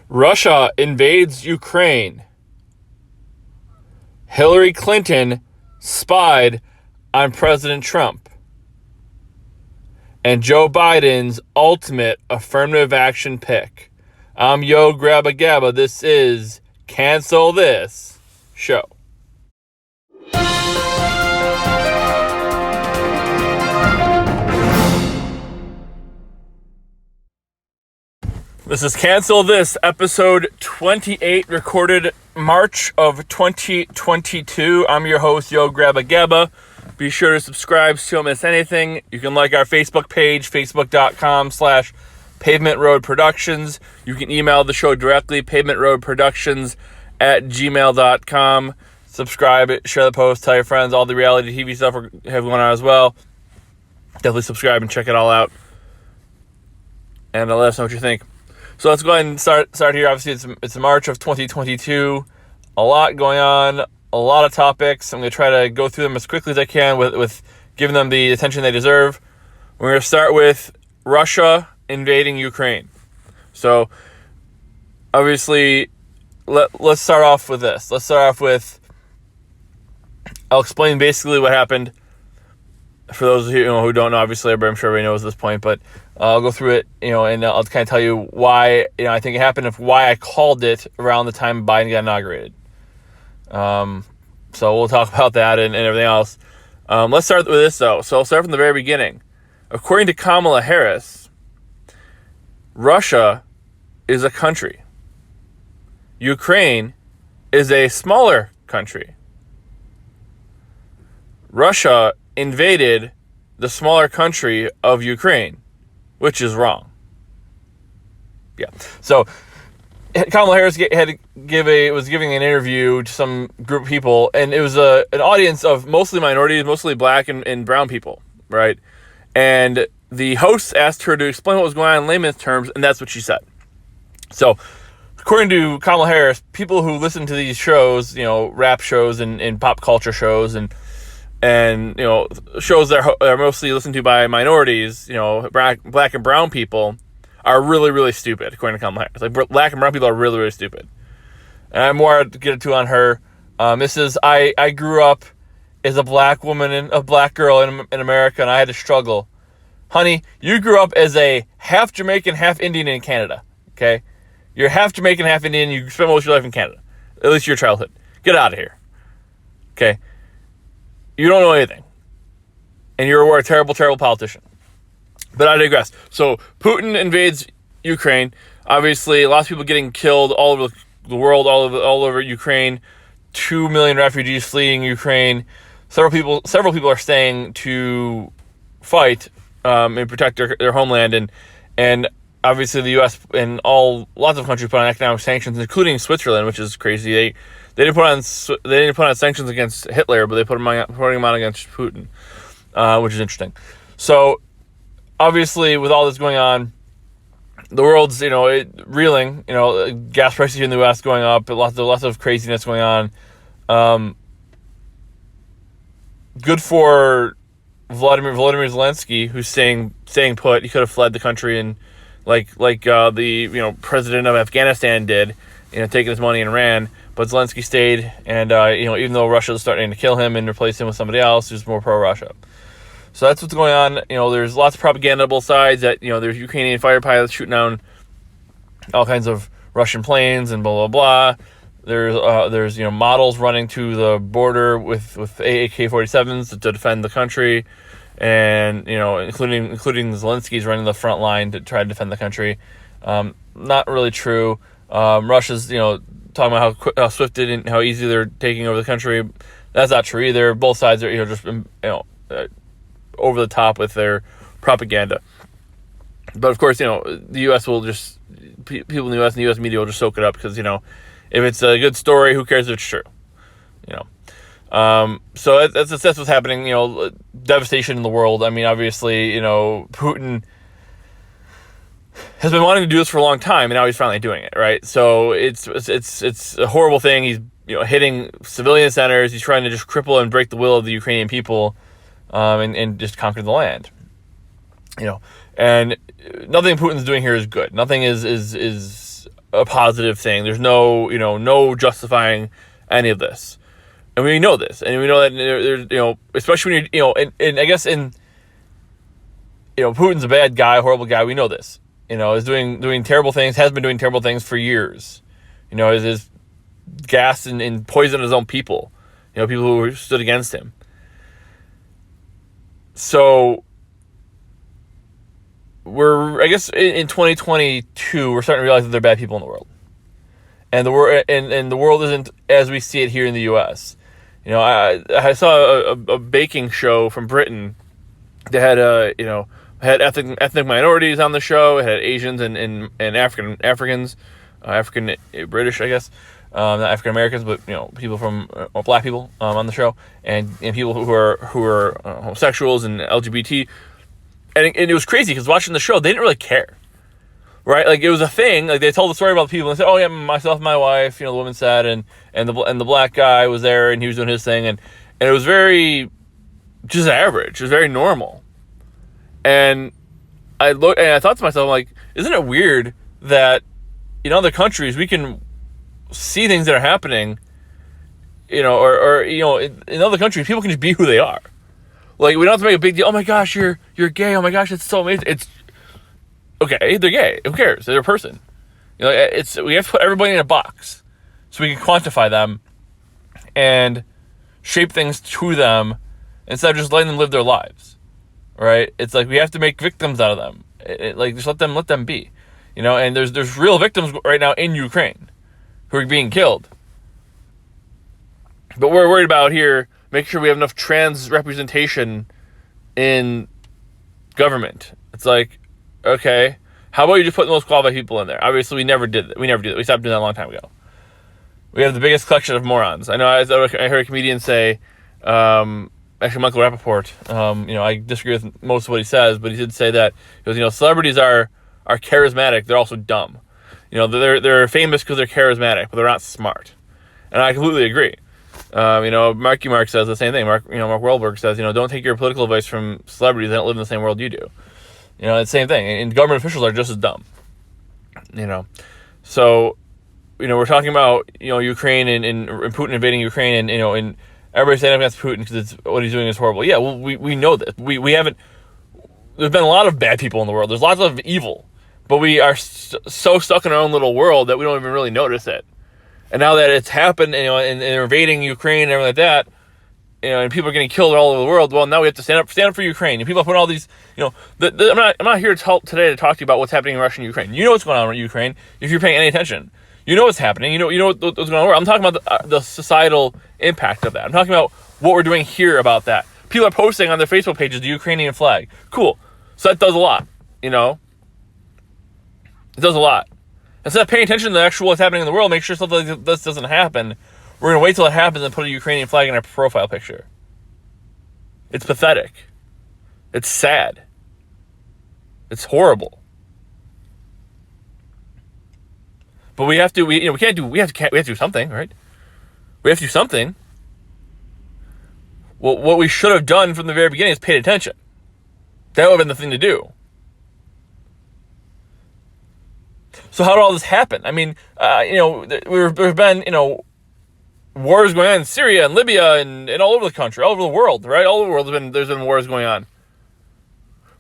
Russia invades Ukraine. Hillary Clinton spied on President Trump. And Joe Biden's ultimate affirmative action pick. I'm Yo Grabba Gabba. This is Cancel This Show. This is Cancel This, episode 28, recorded March of 2022. I'm your host, Yo Grabba Gabba. Be sure to subscribe so you don't miss anything. You can like our Facebook page, facebook.com/Pavement Road Productions. You can email the show directly, pavementroadproductions@gmail.com. Subscribe, share the post, tell your friends, all the reality TV stuff we have going on as well. Definitely subscribe and check it all out. And let us know what you think. So let's go ahead and start here. Obviously, it's March of 2022. A lot going on, a lot of topics. I'm going to try to go through them as quickly as I can with giving them the attention they deserve. We're going to start with Russia invading Ukraine. So, obviously, let's start off with this. Let's start off with, I'll explain basically what happened. For those of you who don't know, obviously, I'm sure everybody knows at this point, but I'll go through it, and I'll kind of tell you why, I think it happened, why I called it around the time Biden got inaugurated. So we'll talk about that and everything else. Let's start with this, though. So I'll start from the very beginning. According to Kamala Harris, Russia is a country. Ukraine is a smaller country. Russia invaded the smaller country of Ukraine, which is wrong. Yeah. So Kamala Harris was giving an interview to some group of people, and it was an audience of mostly minorities, mostly black and brown people, right? And the host asked her to explain what was going on in layman's terms, and that's what she said. So, according to Kamala Harris, people who listen to these shows, rap shows and pop culture shows and shows that are mostly listened to by minorities, black and brown people, are really, really stupid, according to Kamala Harris. Like, black and brown people are really, really stupid. And I have more to get to on her. I grew up as a black woman and a black girl in America, and I had to struggle. Honey, you grew up as a half Jamaican, half Indian in Canada, okay? You're half Jamaican, half Indian. You spent most of your life in Canada, at least your childhood. Get out of here, okay? You don't know anything. And you're a terrible, terrible politician. But I digress. So, Putin invades Ukraine. Obviously, lots of people getting killed all over the world, all over Ukraine. 2 million refugees fleeing Ukraine. Several people are staying to fight and protect their homeland. And obviously, the U.S. and lots of countries put on economic sanctions, including Switzerland, which is crazy. They didn't put on sanctions against Hitler, but they putting them on against Putin, which is interesting. So, obviously, with all this going on, the world's reeling. Gas prices here in the U.S. going up, lots of craziness going on. Good for Vladimir Zelensky, who's staying put. He could have fled the country and like the president of Afghanistan did, taking his money and ran. But Zelensky stayed, and even though Russia is starting to kill him and replace him with somebody else who's more pro-Russia. So that's what's going on. There's lots of propaganda on both sides that, there's Ukrainian fighter pilots shooting down all kinds of Russian planes and blah, blah, blah. There's models running to the border with AK-47s to defend the country. And, including Zelensky's running the front line to try to defend the country. Not really true. Russia's, talking about how swift it and how easy they're taking over the country. That's not true either. Both sides are, just, over the top with their propaganda. But of course, the U.S. will just, people in the U.S. and the U.S. media will just soak it up because, if it's a good story, who cares if it's true? So that's what's happening, devastation in the world. I mean, obviously, Putin has been wanting to do this for a long time, and now he's finally doing it, right? So it's a horrible thing. He's hitting civilian centers. He's trying to just cripple and break the will of the Ukrainian people, and just conquer the land. And nothing Putin's doing here is good. Nothing is a positive thing. There's no, no justifying any of this. And we know this. And we know that there's, especially when and I guess Putin's a bad guy, horrible guy. We know this. Is doing terrible things, has been doing terrible things for years. Is gassed and poisoned his own people. People who stood against him. So I guess in 2022, we're starting to realize that there are bad people in the world. And the world isn't as we see it here in the U.S. I saw a baking show from Britain that had ethnic minorities on the show. It had Asians and Africans, African British, I guess, not African Americans, but people from black people on the show, and people who are homosexuals and LGBT, and it was crazy because watching the show, they didn't really care, right? Like, it was a thing. Like, they told the story about the people and they said, "Oh yeah, myself and my wife," the woman said, and the black guy was there and he was doing his thing, and it was very just average. It was very normal. And I thought to myself, like, isn't it weird that in other countries we can see things that are happening, or in other countries people can just be who they are. Like, we don't have to make a big deal. Oh my gosh, you're gay. Oh my gosh, it's so amazing. It's okay. They're gay. Who cares? They're a person. We have to put everybody in a box so we can quantify them and shape things to them instead of just letting them live their lives. Right? It's like we have to make victims out of them. Just let them be. And there's real victims right now in Ukraine who are being killed. But we're worried about here making sure we have enough trans representation in government. It's like, okay, how about you just put the most qualified people in there? Obviously, we never did that. We stopped doing that a long time ago. We have the biggest collection of morons. I know I heard a comedian say, actually, Michael Rappaport, I disagree with most of what he says, but he did say that, because, celebrities are charismatic. They're also dumb. They're famous because they're charismatic, but they're not smart. And I completely agree. Marky Mark says the same thing. Mark Wahlberg says, don't take your political advice from celebrities that don't live in the same world you do. It's the same thing. And government officials are just as dumb. So, we're talking about, Ukraine and Putin invading Ukraine, and everybody's standing up against Putin because what he's doing is horrible. Yeah, well, we know this. We haven't. There's been a lot of bad people in the world. There's lots of evil, but we are so stuck in our own little world that we don't even really notice it. And now that it's happened, and they're invading Ukraine and everything like that, and people are getting killed all over the world. Well, now we have to stand up for Ukraine. And people put all these, I'm not here today to talk to you about what's happening in Russia and Ukraine. You know what's going on in Ukraine if you're paying any attention. You know what's happening. You know what's going on. I'm talking about the societal impact of that. I'm talking about what we're doing here about that. People are posting on their Facebook pages the Ukrainian flag. Cool. So that does a lot. It does a lot. Instead of paying attention to what's happening in the world, make sure something like this doesn't happen. We're going to wait till it happens and put a Ukrainian flag in our profile picture. It's pathetic. It's sad. It's horrible. But we have to. We have to do something, right? We have to do something. Well, what we should have done from the very beginning is paid attention. That would have been the thing to do. So how did all this happen? I mean, there's been, wars going on in Syria and Libya and all over the country, all over the world, right? All over the world there's been wars going on.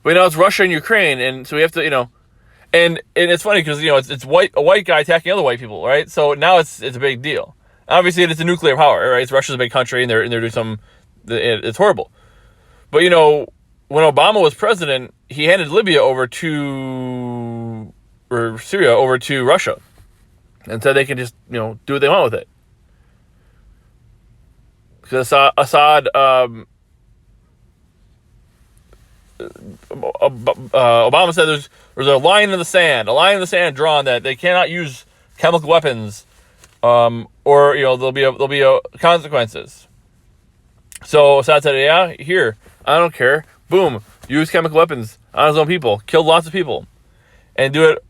But now it's Russia and Ukraine, and so we have to, and it's funny because it's a white guy attacking other white people, right? So now it's a big deal. Obviously, it's a nuclear power, right? Russia's a big country, and they're doing some. It's horrible. But when Obama was president, he handed Syria over to Russia, and said they can just do what they want with it. Because Assad, Obama said there's a line in the sand drawn that they cannot use chemical weapons, or there'll be consequences. So Assad said, yeah, here, I don't care. Boom, use chemical weapons on his own people, killed lots of people, and do it.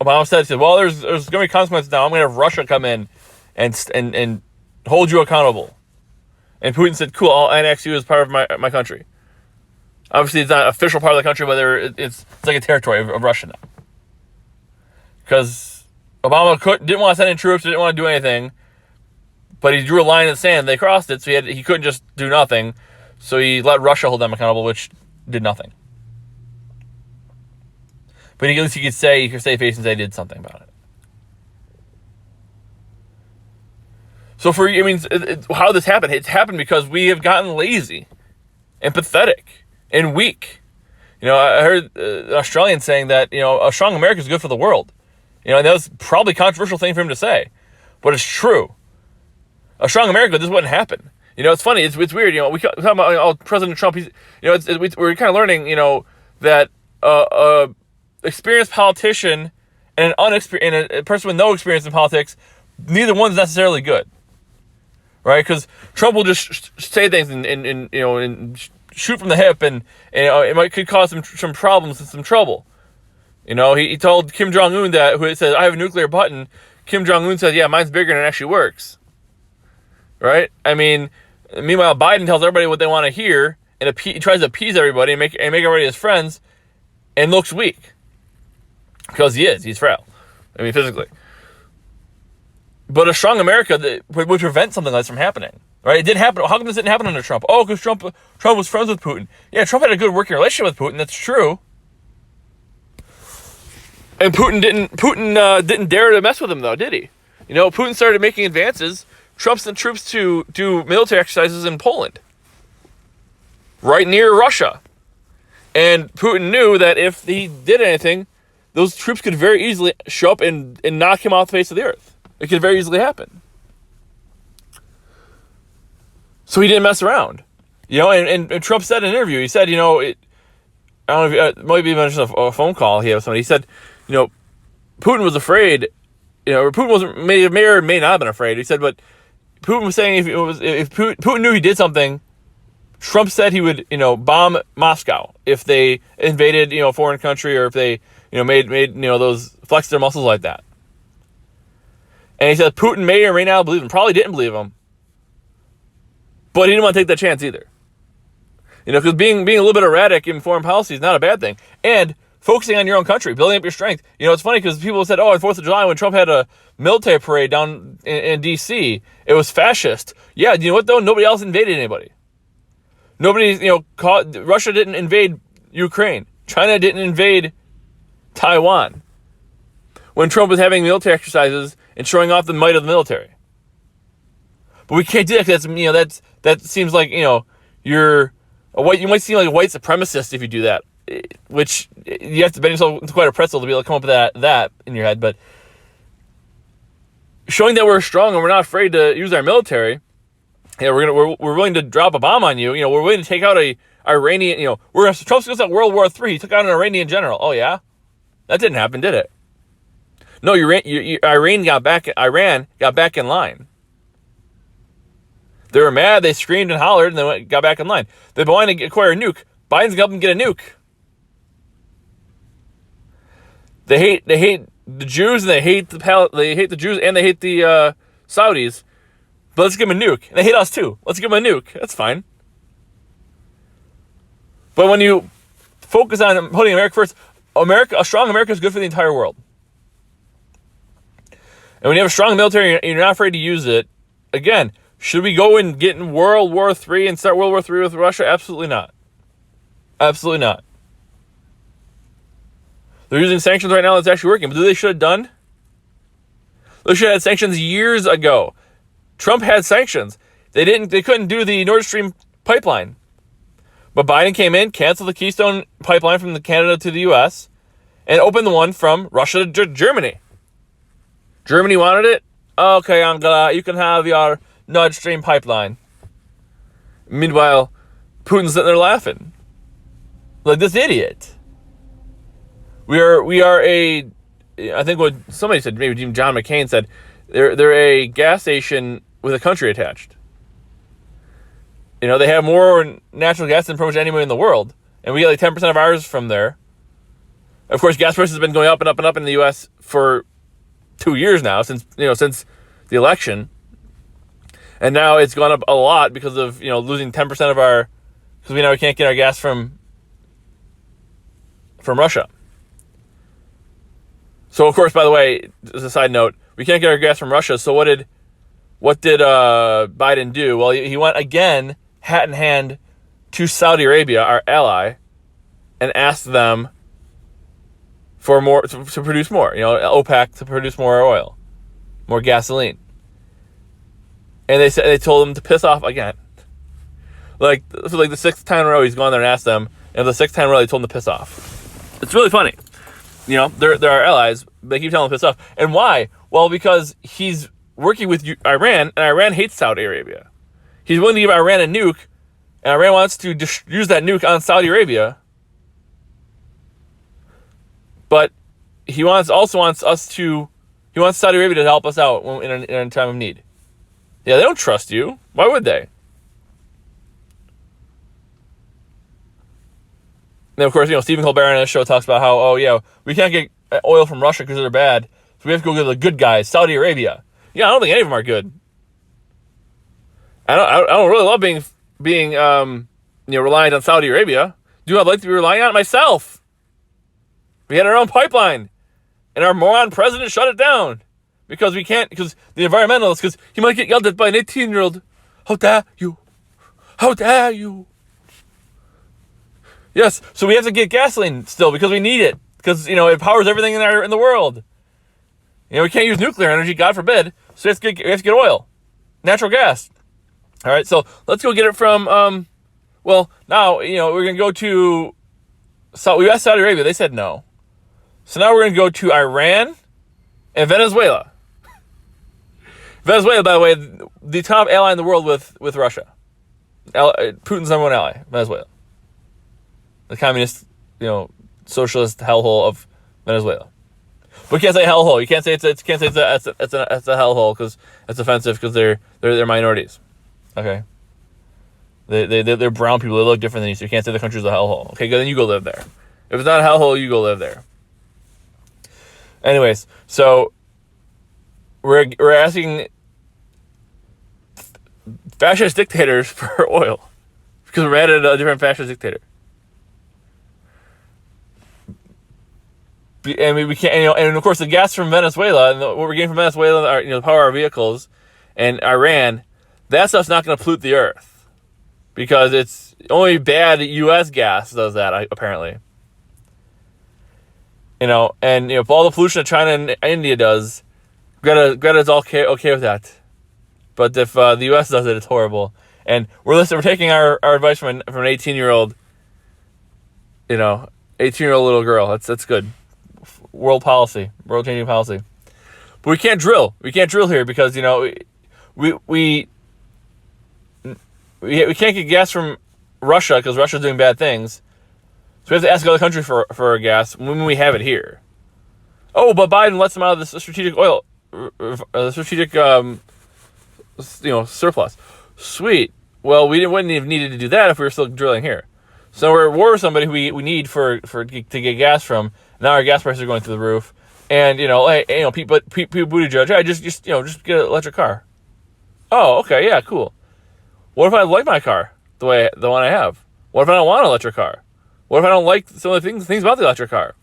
Obama said, well, there's going to be consequences now. I'm going to have Russia come in and hold you accountable. And Putin said, cool, I'll annex you as part of my country. Obviously, it's not an official part of the country, but it's like a territory of Russia now. Because Obama didn't want to send in troops, didn't want to do anything, but he drew a line in the sand. They crossed it, so he couldn't just do nothing. So he let Russia hold them accountable, which did nothing. But at least he could save face and say he did something about it. So how this happened? It's happened because we have gotten lazy and pathetic and weak. I heard an Australian saying that, a strong America is good for the world. And that was probably a controversial thing for him to say, but it's true. A strong America, this wouldn't happen. It's funny. It's weird. We talk about President Trump. We're kind of learning, that experienced politician and a person with no experience in politics, neither one's necessarily good, right? Because Trump will just say things and shoot from the hip, and could cause some problems and some trouble. He told Kim Jong-un who said, "I have a nuclear button." Kim Jong-un says, "Yeah, mine's bigger and it actually works." Right? Meanwhile, Biden tells everybody what they want to hear, and he tries to appease everybody and make everybody his friends, and looks weak. Because he's frail. Physically. But a strong America would prevent something like this from happening. Right? It didn't happen. How come this didn't happen under Trump? Oh, because Trump was friends with Putin. Yeah, Trump had a good working relationship with Putin. That's true. And Putin didn't dare to mess with him, though, did he? Putin started making advances. Trump sent troops to do military exercises in Poland, right near Russia. And Putin knew that if he did anything, those troops could very easily show up and knock him off the face of the earth. It could very easily happen. So he didn't mess around. And Trump said in an interview, he said, I don't know if it might be just a phone call he had with somebody. He said, Putin was afraid, Putin may or may not have been afraid. He said, but Putin was saying if Putin knew he did something, Trump said he would, bomb Moscow if they invaded, a foreign country, or if they, made those flex their muscles like that. And he said Putin may or may not believe him. Probably didn't believe him, but he didn't want to take that chance either. Because being a little bit erratic in foreign policy is not a bad thing, and focusing on your own country, building up your strength. It's funny because people said, on 4th of July when Trump had a military parade down in D.C., it was fascist. Yeah, you know what though? Nobody else invaded anybody. Russia didn't invade Ukraine. China didn't invade Taiwan. When Trump was having military exercises and showing off the might of the military. But we can't do that because that seems like, you're a white. You might seem like a white supremacist if you do that. Which you have to bend yourself into quite a pretzel to be able to come up with that in your head. But showing that we're strong and we're not afraid to use our military, we're willing to drop a bomb on you. We're willing to take out a Iranian. Trump's goes at World War III. He took out an Iranian general. Oh yeah, that didn't happen, did it? No, Iran got back in line. They were mad. They screamed and hollered, and then got back in line. They wanted to acquire a nuke. Biden's gonna help them get a nuke. They hate the Jews, and they hate the Jews, and they hate the Saudis. But let's give them a nuke. And they hate us too. Let's give them a nuke. That's fine. But when you focus on putting America first, a strong America is good for the entire world. And when you have a strong military and you're not afraid to use it, again, should we go and get in World War III and start World War III with Russia? Absolutely not. Absolutely not. They're using sanctions right now that's actually working. But they should have done? They should have had sanctions years ago. Trump had sanctions. They couldn't do the Nord Stream pipeline. But Biden came in, canceled the Keystone pipeline from Canada to the U.S., and opened the one from Russia to Germany. Germany wanted it? Okay, Angela, you can have your Nord Stream pipeline. Meanwhile, Putin's sitting there laughing. Like this idiot. We are I think what somebody said, maybe even John McCain said, they're a gas station with a country attached. They have more natural gas than pretty much anywhere in the world. And we get like 10% of ours from there. Of course, gas prices have been going up and up and up in the U.S. for 2 years now, since the election. And now it's gone up a lot because of, losing 10% of our, because we can't get our gas from Russia. So, of course, by the way, as a side note, we can't get our gas from Russia. So what did Biden do? Well, he went again, hat in hand, to Saudi Arabia, our ally, and asked them for more to produce more. OPEC to produce more oil, more gasoline. And they told him to piss off again. Like the sixth time in a row, he's gone there and asked them, and the sixth time in a row, they told him to piss off. It's really funny. They're our allies. They keep telling him to piss off. And why? Well, because he's working with Iran, and Iran hates Saudi Arabia. He's willing to give Iran a nuke, and Iran wants to use that nuke on Saudi Arabia. But he wants Saudi Arabia to help us out in a time of need. Yeah, they don't trust you. Why would they? And of course, Stephen Colbert on his show talks about how, we can't get oil from Russia because they're bad, so we have to go get the good guys, Saudi Arabia. Yeah, I don't think any of them are good. I don't really love being reliant on Saudi Arabia. Do I like to be relying on it myself? We had our own pipeline, and our moron president shut it down because we can't. Because the environmentalists, because he might get yelled at by an 18-year-old. How dare you? How dare you? Yes, so we have to get gasoline still because we need it. Because, it powers everything in the world. We can't use nuclear energy, God forbid. So we have to get oil. Natural gas. All right, so let's go get it from, now, we're going to go to, we asked Saudi Arabia. They said no. So now we're going to go to Iran and Venezuela. Venezuela, by the way, the top ally in the world with Russia. Putin's number one ally, Venezuela. The communist, socialist hellhole of Venezuela. But you can't say hellhole. You can't say it's a hellhole because it's offensive because they're minorities. Okay. They're brown people. They look different than you, so you can't say the country's a hellhole. Okay, then you go live there. If it's not a hellhole, you go live there. Anyways, so we're asking fascist dictators for oil because we're mad at a different fascist dictator. And we can't, and of course the gas from Venezuela and what we're getting from Venezuela are, the power of our vehicles, and Iran, that stuff's not going to pollute the earth because it's only bad U.S. gas does that apparently. And all the pollution that China and India does, Greta's okay with that. But if the U.S. does it, it's horrible. And we're taking our advice from an 18-year-old, 18-year-old little girl. That's good. World changing policy. But we can't drill. We can't drill here because we can't get gas from Russia because Russia's doing bad things. So we have to ask other countries for our gas when we have it here. Oh, but Biden lets them out of the strategic oil, the strategic surplus. Sweet. Well, we wouldn't have needed to do that if we were still drilling here. So we're at war with somebody who we need to get gas from. Now our gas prices are going through the roof, and Pete Buttigieg, hey, just get an electric car. Oh, okay, yeah, cool. What if I like my car the one I have? What if I don't want an electric car? What if I don't like some of the things about the electric car?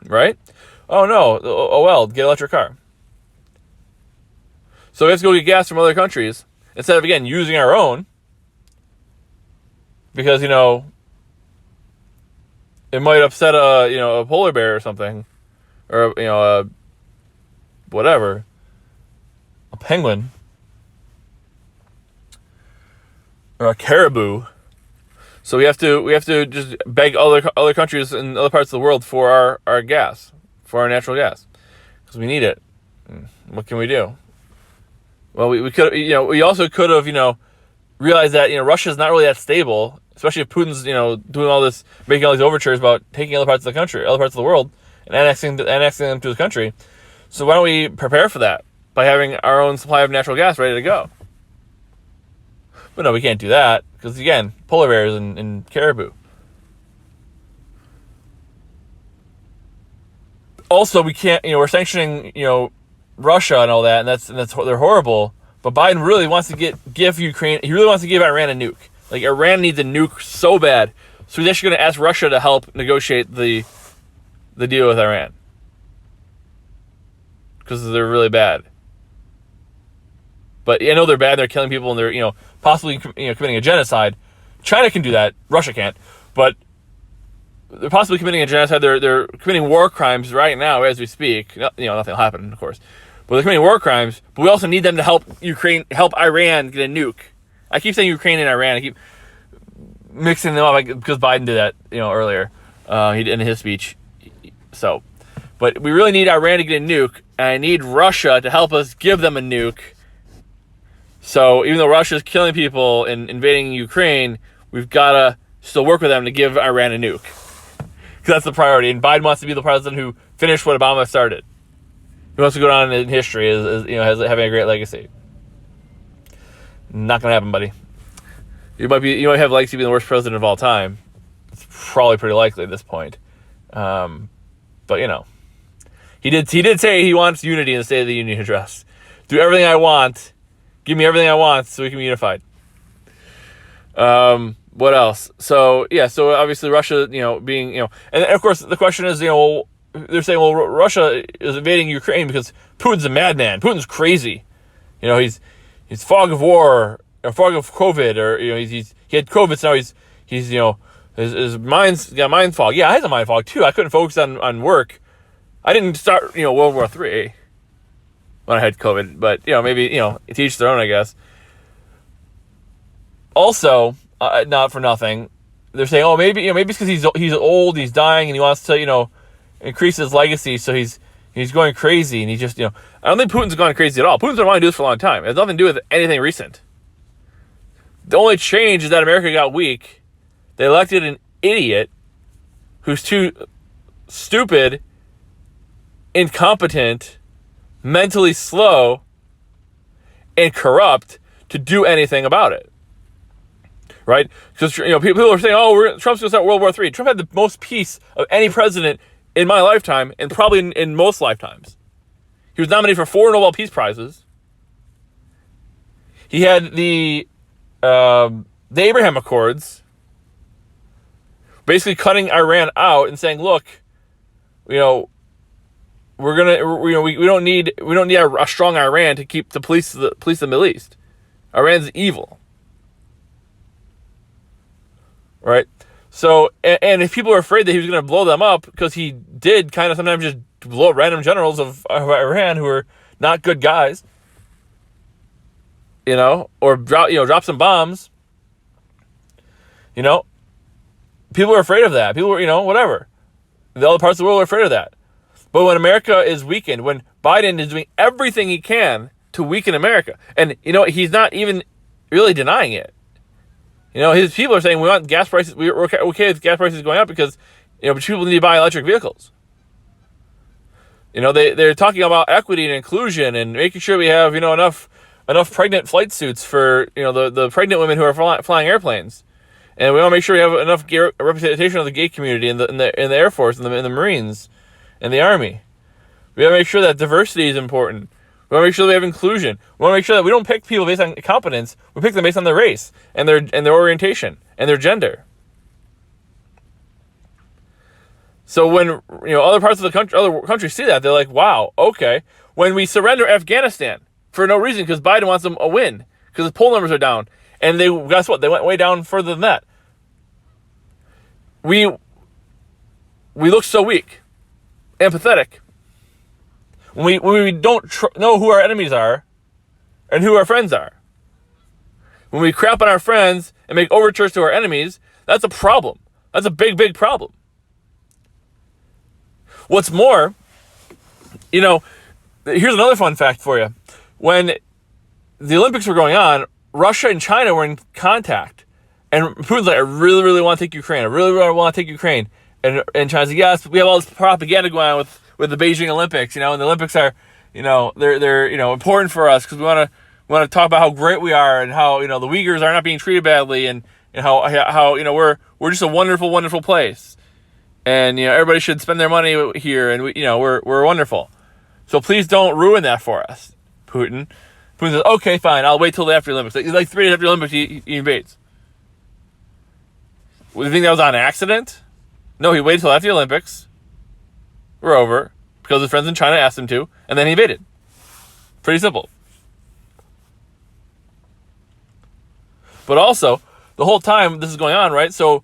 Right? Oh no. Oh well, get an electric car. So we have to go get gas from other countries instead of again using our own, because it might upset a polar bear or something, or a penguin, or a caribou. So we have to just beg other countries in other parts of the world for our gas, for our natural gas, because we need it. What can we do? Well, we could we also could have realized that Russia's not really that stable. Especially if Putin's, doing all this, making all these overtures about taking other parts of the country, other parts of the world, and annexing them to his country. So why don't we prepare for that by having our own supply of natural gas ready to go? But no, we can't do that because again, polar bears and caribou. Also, we can't. We're sanctioning, Russia and all that, and that's they're horrible. But Biden really wants to give Ukraine. He really wants to give Iran a nuke. Like, Iran needs a nuke so bad. So he's actually going to ask Russia to help negotiate the the deal with Iran because they're really bad. But I know they're bad. They're killing people and they're possibly committing a genocide. China can do that. Russia can't. But they're possibly committing a genocide. They're committing war crimes right now as we speak. Nothing will happen, of course. But they're committing war crimes. But we also need them to help Iran get a nuke. I keep saying Ukraine and Iran. I keep mixing them up because Biden did that earlier. He did in his speech. So, but we really need Iran to get a nuke, and I need Russia to help us give them a nuke. So even though Russia is killing people and invading Ukraine, we've got to still work with them to give Iran a nuke. Because that's the priority. And Biden wants to be the president who finished what Obama started. He wants to go down in history as having a great legacy. Not going to happen, buddy. You might have legacy being the worst president of all time. It's probably pretty likely at this point. But he did say he wants unity in the State of the Union address. Do everything I want. Give me everything I want so we can be unified. What else? So obviously Russia, being, and of course the question is, they're saying, well, Russia is invading Ukraine because Putin's a madman. Putin's crazy. He's fog of war or fog of COVID, or he had COVID, so now he's his mind's got mind fog. Yeah, I had a mind fog too. I couldn't focus on work. I didn't start World War III when I had COVID, but maybe to each their own, I guess. Also, not for nothing, they're saying, oh, maybe it's because he's old, he's dying, and he wants to increase his legacy, so he's going crazy, and he just I don't think Putin's gone crazy at all. Putin's been wanting to do this for a long time. It has nothing to do with anything recent. The only change is that America got weak. They elected an idiot who's too stupid, incompetent, mentally slow, and corrupt to do anything about it. Right? Because people are saying, oh, Trump's going to start World War III. Trump had the most peace of any president in my lifetime, and probably in most lifetimes. He was nominated for 4 Nobel Peace Prizes. He had the Abraham Accords, basically cutting Iran out and saying, look, we don't need a strong Iran to police the Middle East. Iran's evil. Right? So, and if people are afraid that he was going to blow them up, because he did kind of sometimes just blow up random generals of Iran who are not good guys, or drop some bombs, people are afraid of that. People are, whatever. The other parts of the world are afraid of that. But when America is weakened, when Biden is doing everything he can to weaken America, and, he's not even really denying it. His people are saying we want gas prices. We're okay with gas prices going up because, people need to buy electric vehicles. They're talking about equity and inclusion and making sure we have, enough pregnant flight suits for, the pregnant women who are flying airplanes, and we want to make sure we have enough representation of the gay community in the Air Force and in the Marines and the Army. We want to make sure that diversity is important. We want to make sure that we have inclusion. We want to make sure that we don't pick people based on competence. We pick them based on their race and their orientation and their gender. So when other parts of the country, other countries see that, they're like, "Wow, okay." When we surrender Afghanistan for no reason because Biden wants them a win because the poll numbers are down, and guess what? They went way down further than that. We look so weak and pathetic. When we don't know who our enemies are and who our friends are. When we crap on our friends and make overtures to our enemies, that's a problem. That's a big, big problem. What's more, here's another fun fact for you. When the Olympics were going on, Russia and China were in contact. And Putin's like, I really, really want to take Ukraine. I really, really want to take Ukraine. And China's like, yes, we have all this propaganda going on with the Beijing Olympics, and the Olympics are, they're important for us because we want to talk about how great we are and how the Uyghurs are not being treated badly and how we're just a wonderful, wonderful place, and everybody should spend their money here, and we're wonderful. So please don't ruin that for us, Putin. Putin says, okay, fine, I'll wait till after the Olympics. Like 3 days after the Olympics, he invades. Do you think that was on accident? No, he waited till after the Olympics. were over because his friends in China asked him to, and then he invaded. Pretty simple. But also, the whole time this is going on, right? So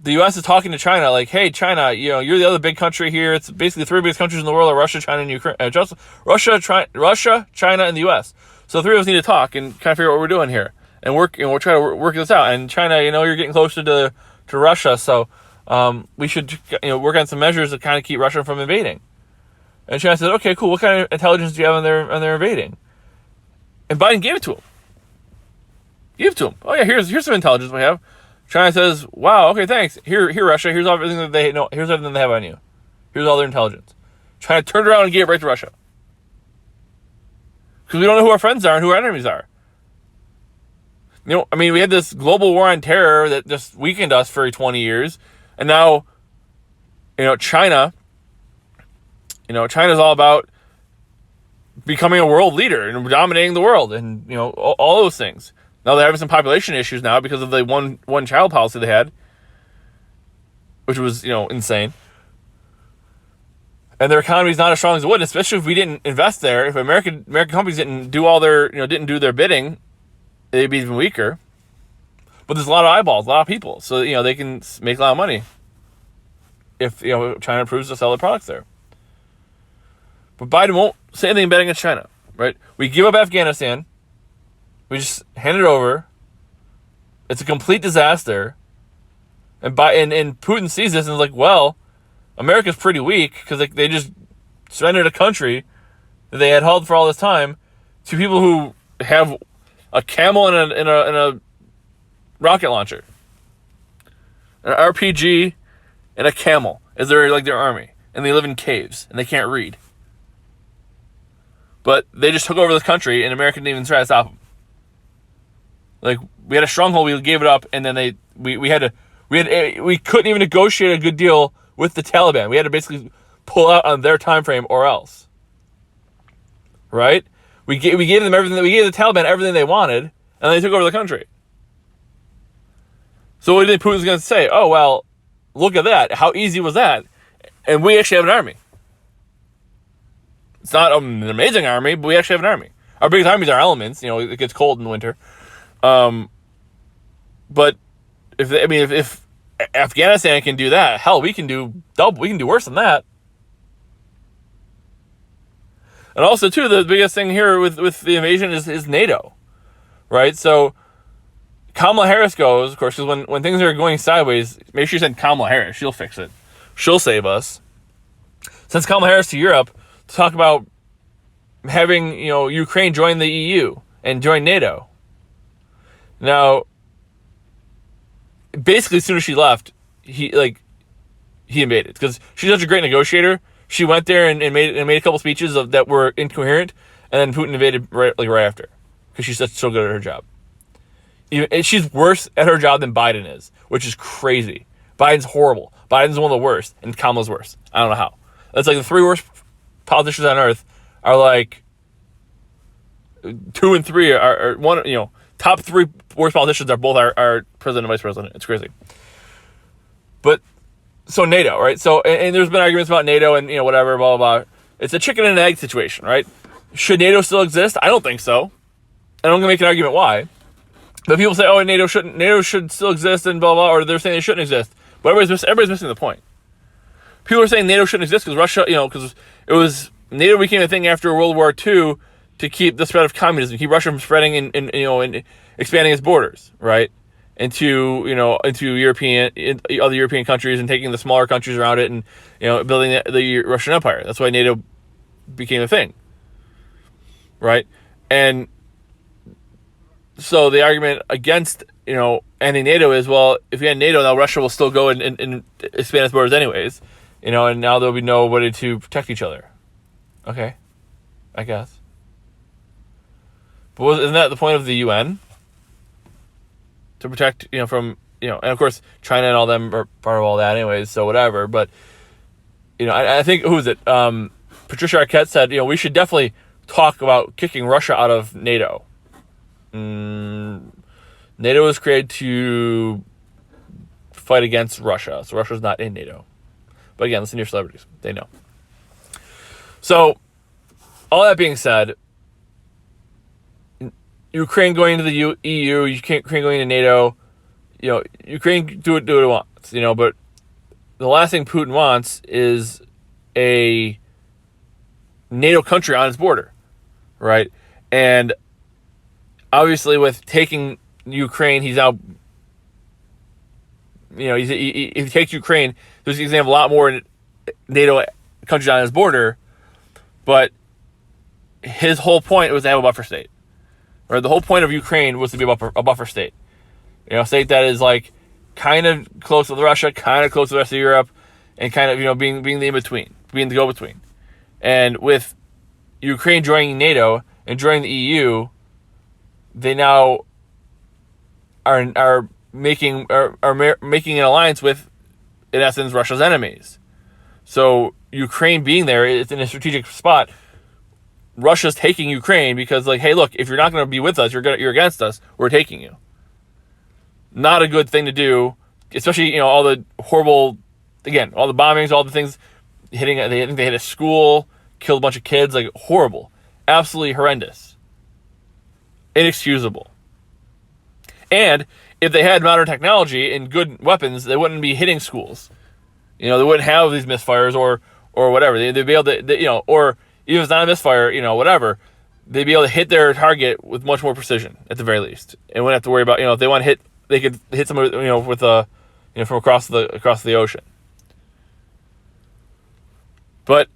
the U.S. is talking to China like, hey, China, you're the other big country here. It's basically the three biggest countries in the world are Russia, China, and Ukraine. Russia, China, and the U.S. So the three of us need to talk and kind of figure out what we're doing here and work. And we'll try to work this out. And China, you're getting closer to Russia, so we should work on some measures to kind of keep Russia from invading. And China said, okay, cool. What kind of intelligence do you have on their invading? And Biden gave it to him. Oh yeah, here's some intelligence we have. China says, wow, okay, thanks. Here, Russia. Here's everything that they know. Here's everything they have on you. Here's all their intelligence. China turned around and gave it right to Russia. Because we don't know who our friends are and who our enemies are. We had this global war on terror that just weakened us for 20 years. And now, China's all about becoming a world leader and dominating the world and, all those things. Now they're having some population issues now because of the one child policy they had, which was, insane. And their economy is not as strong as it would, especially if we didn't invest there. If American companies didn't do didn't do their bidding, they'd be even weaker. But there's a lot of eyeballs, a lot of people, so they can make a lot of money if China approves to sell their products there. But Biden won't say anything bad against China, right? We give up Afghanistan. We just hand it over. It's a complete disaster. And Putin sees this and is like, well, America's pretty weak because they just surrendered a country that they had held for all this time to people who have a camel and a rocket launcher. An RPG and a camel is their army. And they live in caves and they can't read. But they just took over this country and America didn't even try to stop them. We had a stronghold, we gave it up, and then we couldn't even negotiate a good deal with the Taliban. We had to basically pull out on their time frame or else. Right? We gave them everything. We gave the Taliban everything they wanted, and they took over the country. So what do you think Putin's going to say? Oh, well, look at that. How easy was that? And we actually have an army. It's not an amazing army, but we actually have an army. Our biggest armies are elements. It gets cold in the winter. But if Afghanistan can do that, hell, we can do double. We can do worse than that. And also, too, the biggest thing here with the invasion is NATO, right? So Kamala Harris goes, of course, because when things are going sideways, make sure you send Kamala Harris. She'll fix it. She'll save us. Sends Kamala Harris to Europe to talk about having Ukraine join the EU and join NATO. Now, basically, as soon as she left, he invaded because she's such a great negotiator. She went there and made a couple speeches that were incoherent, and then Putin invaded right after because she's so good at her job. And she's worse at her job than Biden is, which is crazy. Biden's horrible. Biden's one of the worst, and Kamala's worse. I don't know how. That's the three worst politicians on earth are 2 and 3 are one. Top 3 worst politicians are both our president and vice president. It's crazy. But, so NATO, right? So, and there's been arguments about NATO and, whatever, blah, blah, blah. It's a chicken and egg situation, right? Should NATO still exist? I don't think so. And I'm going to make an argument why. But people say, oh, NATO should still exist and blah, blah, or they're saying they shouldn't exist. But everybody's missing the point. People are saying NATO shouldn't exist because Russia, because NATO became a thing after World War II to keep the spread of communism, keep Russia from spreading and expanding its borders, right? Into other European countries and taking the smaller countries around it and, building the Russian Empire. That's why NATO became a thing, right? And so the argument against, ending NATO is, well, if we had NATO, now Russia will still go and expand its borders anyways, and now there'll be nobody to protect each other. Okay, I guess. But isn't that the point of the UN? To protect, from, and of course, China and all them are part of all that anyways, so whatever. But, I think, who is it? Patricia Arquette said, we should definitely talk about kicking Russia out of NATO. NATO was created to fight against Russia, so Russia's not in NATO. But again, listen to your celebrities. They know. So, all that being said, Ukraine going into the EU, Ukraine going into NATO, Ukraine do what it wants, but the last thing Putin wants is a NATO country on its border, right? And obviously with taking Ukraine, he's now, if he takes Ukraine, he's going to have a lot more NATO countries on his border, but his whole point was to have a buffer state. Or the whole point of Ukraine was to be a buffer state. A state that is like kind of close with Russia, kind of close to the rest of Europe, and kind of, being the in-between, being the go-between. And with Ukraine joining NATO and joining the EU, they now are making an alliance with, in essence, Russia's enemies. So Ukraine being there is in a strategic spot. Russia's taking Ukraine because, like, hey, look, if you're not going to be with us, you're against us, we're taking you. Not a good thing to do, especially, all the horrible, again, all the bombings, all the things hitting, they hit a school, killed a bunch of kids, like, horrible. Absolutely horrendous. Inexcusable. And if they had modern technology and good weapons, they wouldn't be hitting schools. They wouldn't have these misfires or whatever. They'd be able to, or even if it's not a misfire, whatever, they'd be able to hit their target with much more precision, at the very least. And wouldn't have to worry about, if they want to hit, they could hit someone, with from across the ocean. But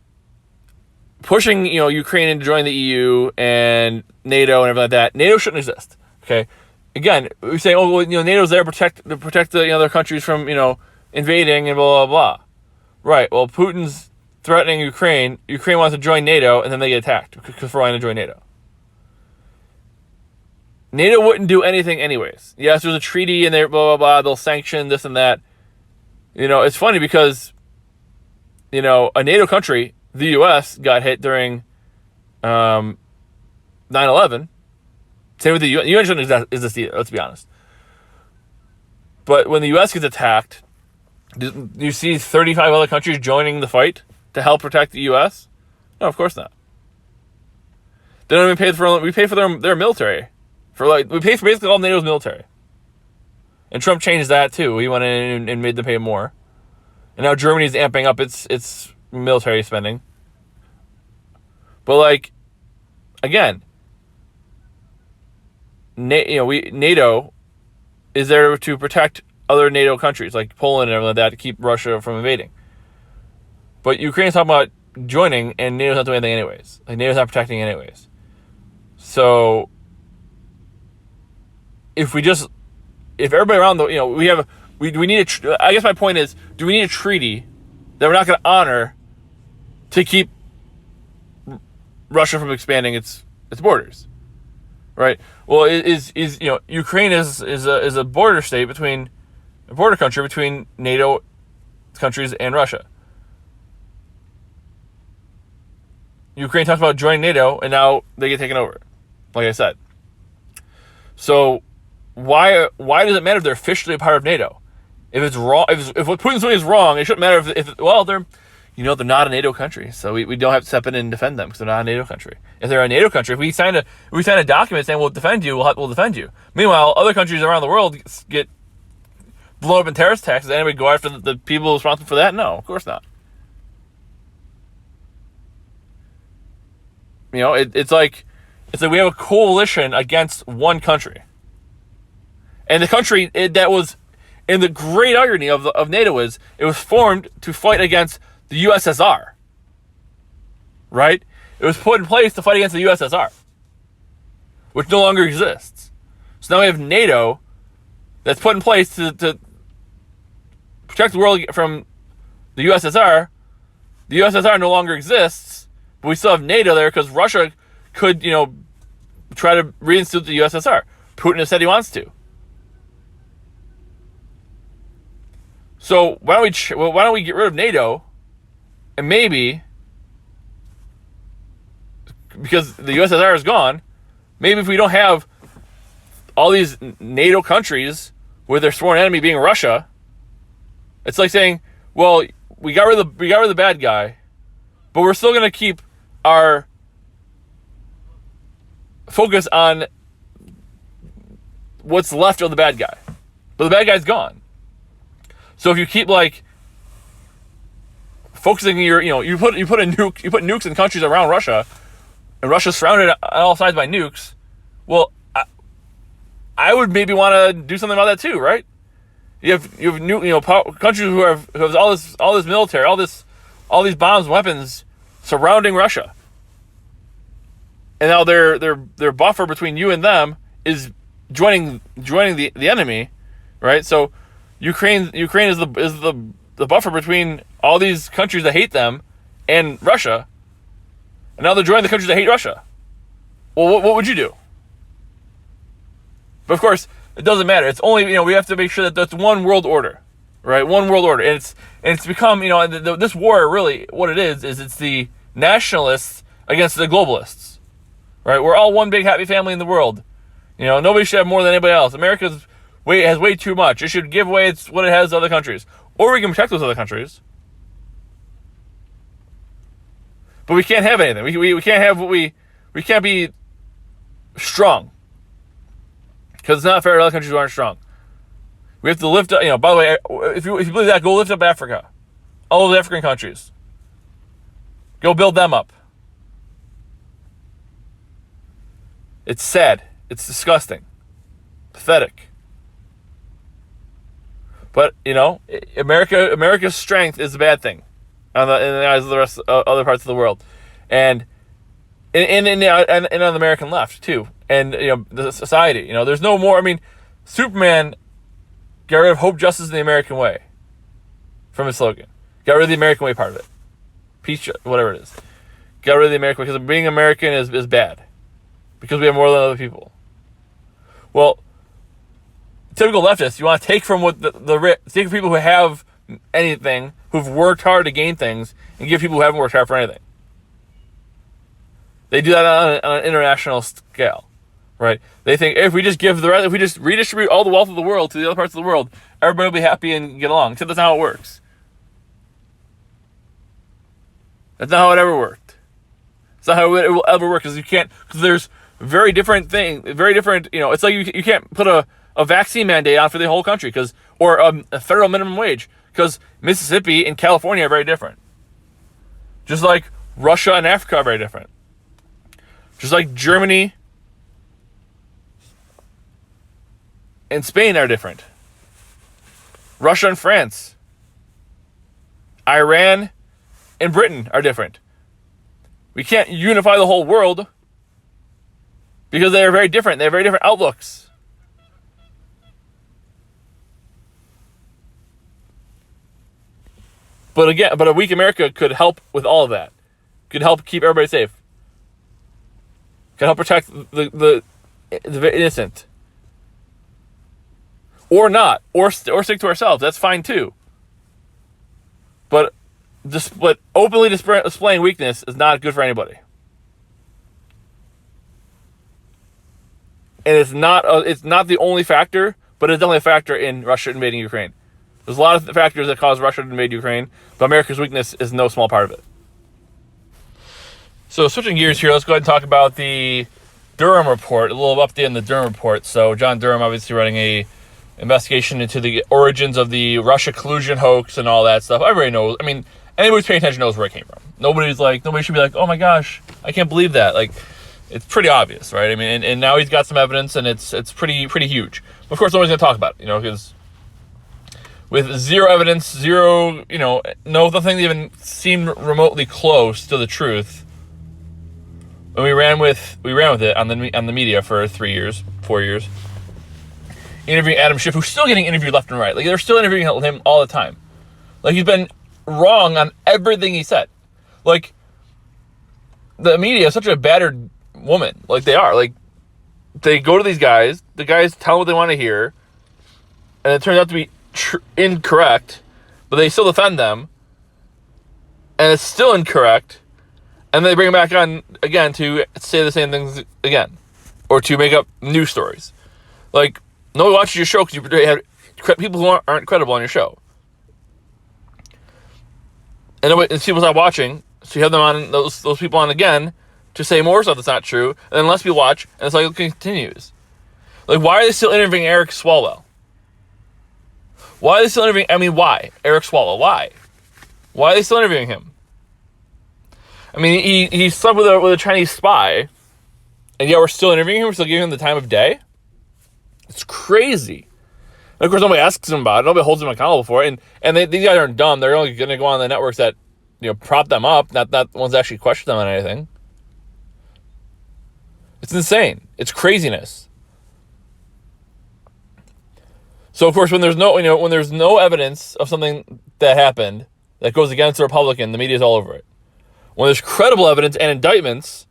pushing, Ukraine into joining the EU and NATO and everything like that, NATO shouldn't exist. Okay, again, we say, oh, well, NATO's there to protect the other countries from, invading and blah blah blah. Right. Well, Putin's threatening Ukraine. Ukraine wants to join NATO, and then they get attacked because we're wanting to join NATO. NATO wouldn't do anything anyways. Yes, there's a treaty and they blah blah blah. They'll sanction this and that. It's funny because, a NATO country, the U.S., got hit during 9/11. Same with the U.S. The U.S. shouldn't exist either, let's be honest. But when the U.S. gets attacked, do you see 35 other countries joining the fight to help protect the U.S.? No, of course not. They don't even pay for. We pay for their military. We pay for basically all NATO's military. And Trump changed that too. He went in and made them pay more. And now Germany's amping up its military spending. But again, NATO is there to protect other NATO countries like Poland and everything like that to keep Russia from invading. But Ukraine's talking about joining, and NATO's not doing anything anyways. NATO's not protecting anyways. So if everybody around the, we need I guess my point is, do we need a treaty that we're not going to honor to keep Russia from expanding its borders? Right. Well, Ukraine is a border state between a border country between NATO countries and Russia. Ukraine talks about joining NATO, and now they get taken over. Like I said. So why does it matter if they're officially a part of NATO? If it's wrong, if what Putin's doing is wrong, it shouldn't matter if they're not a NATO country, so we don't have to step in and defend them because they're not a NATO country. If they're a NATO country, if we sign a document saying we'll defend you, we'll defend you. Meanwhile, other countries around the world get blown up in terrorist attacks. Does anybody go after the people responsible for that? No, of course not. It's like we have a coalition against one country, and the country that was, and the great irony of NATO is it was formed to fight against the USSR, right? It was put in place to fight against the USSR, which no longer exists. So now we have NATO that's put in place to protect the world from the USSR. The USSR no longer exists, but we still have NATO there because Russia could, try to reinstitute the USSR. Putin has said he wants to. So why don't we get rid of NATO? And maybe, because the USSR is gone, maybe if we don't have all these NATO countries with their sworn enemy being Russia, it's like saying, well, we got rid of the bad guy, but we're still going to keep are focused on what's left of the bad guy. But the bad guy's gone. So if you keep like focusing you put nukes in countries around Russia, and Russia's surrounded on all sides by nukes, well, I would maybe want to do something about that too, right? You have countries who have all this military, all these bombs and weapons surrounding Russia, and now their buffer between you and them is joining the enemy, right? So Ukraine is the buffer between all these countries that hate them and Russia, and now they're joining the countries that hate Russia. Well, what would you do? But of course, it doesn't matter. It's only, we have to make sure that that's one world order, right? One world order. And it's become, this war really, what it is it's the nationalists against the globalists, right? We're all one big happy family in the world. Nobody should have more than anybody else. America has way too much. It should give away what it has to other countries. Or we can protect those other countries. But we can't have anything. We can't have we can't be strong. Because it's not fair to other countries who aren't strong. We have to lift up, by the way, if you believe that, go lift up Africa. All those African countries. Go build them up. It's sad. It's disgusting. Pathetic. But, America's strength is a bad thing in the eyes of the rest of other parts of the world. And on the American left, too. And, the society. There's no more, Superman got rid of hope, justice, and the American way from his slogan. Got rid of the American way part of it. Peace, whatever it is. Got rid of the American way, because being American is bad. Because we have more than other people. Well, typical leftists, you want to take from what take from people who have anything, who've worked hard to gain things, and give people who haven't worked hard for anything. They do that on an international scale, right? They think if we just redistribute all the wealth of the world to the other parts of the world, everybody will be happy and get along. Except that's not how it works. That's not how it ever worked. It's not how it will ever work, because there's very different, it's like you can't put a vaccine mandate on for the whole country, or a federal minimum wage, because Mississippi and California are very different. Just like Russia and Africa are very different. Just like Germany and Spain are different. Russia and France, Iran and Britain are different. We can't unify the whole world because they are very different. They have very different outlooks. But a weak America could help with all of that. Could help keep everybody safe. Could help protect the innocent. Or not. Or stick to ourselves. That's fine too. But openly displaying weakness is not good for anybody. And it's not the only factor, but it's definitely a factor in Russia invading Ukraine. There's a lot of factors that cause Russia to invade Ukraine, but America's weakness is no small part of it. So switching gears here, let's go ahead and talk about the Durham report, a little update on the Durham report. So John Durham obviously running a investigation into the origins of the Russia collusion hoax and all that stuff. Everybody knows. Anybody who's paying attention knows where it came from. Nobody should be like, oh my gosh, I can't believe that. It's pretty obvious, right? And now he's got some evidence, and it's pretty huge. Of course, nobody's going to talk about it, because with zero evidence, nothing even seemed remotely close to the truth. And we ran with it on the media for 4 years, interviewing Adam Schiff, who's still getting interviewed left and right. They're still interviewing him all the time. He's been wrong on everything he said. The media is such a battered woman. They are. They go to these guys. The guys tell them what they want to hear, and it turns out to be incorrect, but they still defend them, and it's still incorrect. And they bring them back on again to say the same things again. Or to make up new stories. Nobody watches your show because you have people who aren't credible on your show. And people's not watching, So you have them on, those people on again to say more stuff that's not true, and then less people watch, and the cycle continues. Like, why are they still interviewing Eric Swalwell? Why are they still interviewing, why? Eric Swalwell, why? Why are they still interviewing him? I mean, he slept with a Chinese spy, and yet we're still interviewing him, we're still giving him the time of day? It's crazy. And of course, nobody asks him about it, nobody holds him accountable for it, and these guys aren't dumb, they're only going to go on the networks that, prop them up, not the ones that actually question them on anything. It's insane. It's craziness. So of course, when there's no evidence of something that happened that goes against a Republican, the media's all over it. When there's credible evidence and indictments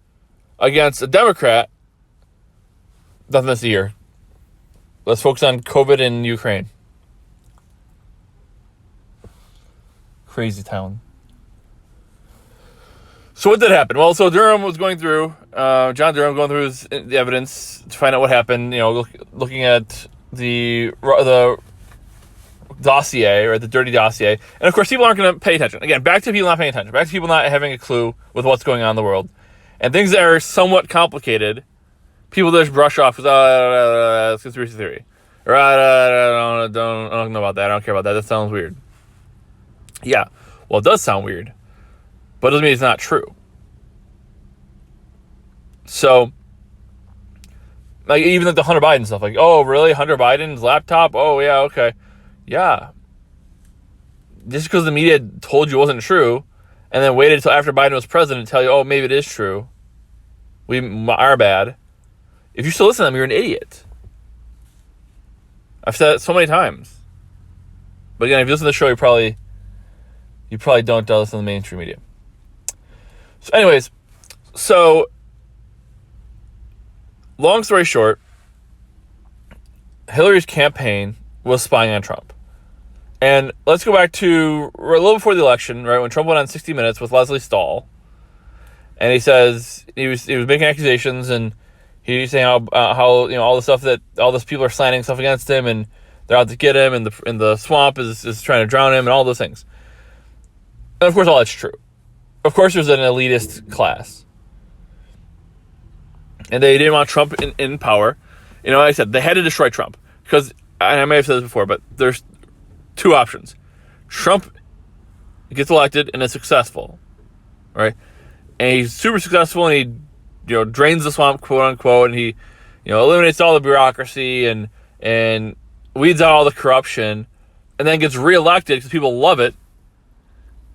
against a Democrat, nothing to see here. Let's focus on COVID and Ukraine. Crazy town. So what did happen? Well, so Durham was going through, John Durham going through the evidence to find out what happened, looking at the dossier, or the dirty dossier. And of course, people aren't going to pay attention. Again, back to people not paying attention. Back to people not having a clue with what's going on in the world. And things that are somewhat complicated, people just brush off because, it's conspiracy theory. Or, I don't know about that. I don't care about that. That sounds weird. Yeah, well, it does sound weird. But it doesn't mean it's not true. So, like, even like the Hunter Biden stuff, like, oh, really? Hunter Biden's laptop? Oh, yeah, okay. Yeah. Just because the media told you it wasn't true, and then waited until after Biden was president to tell you, oh, maybe it is true. Our bad. If you still listen to them, you're an idiot. I've said it so many times. But again, if you listen to the show, you probably don't listen to the mainstream media. So anyways, long story short, Hillary's campaign was spying on Trump. And let's go back to a little before the election, right, when Trump went on 60 Minutes with Leslie Stahl. And he says, he was making accusations, and he was saying how all the stuff that all those people are signing stuff against him, and they're out to get him, and the swamp is trying to drown him, and all those things. And of course, all that's true. Of course, there's an elitist class. And they didn't want Trump in power. Like I said, they had to destroy Trump. Because, and I may have said this before, but there's two options. Trump gets elected and is successful. Right? And he's super successful, and he drains the swamp, quote unquote, and he eliminates all the bureaucracy and weeds out all the corruption, and then gets reelected because people love it.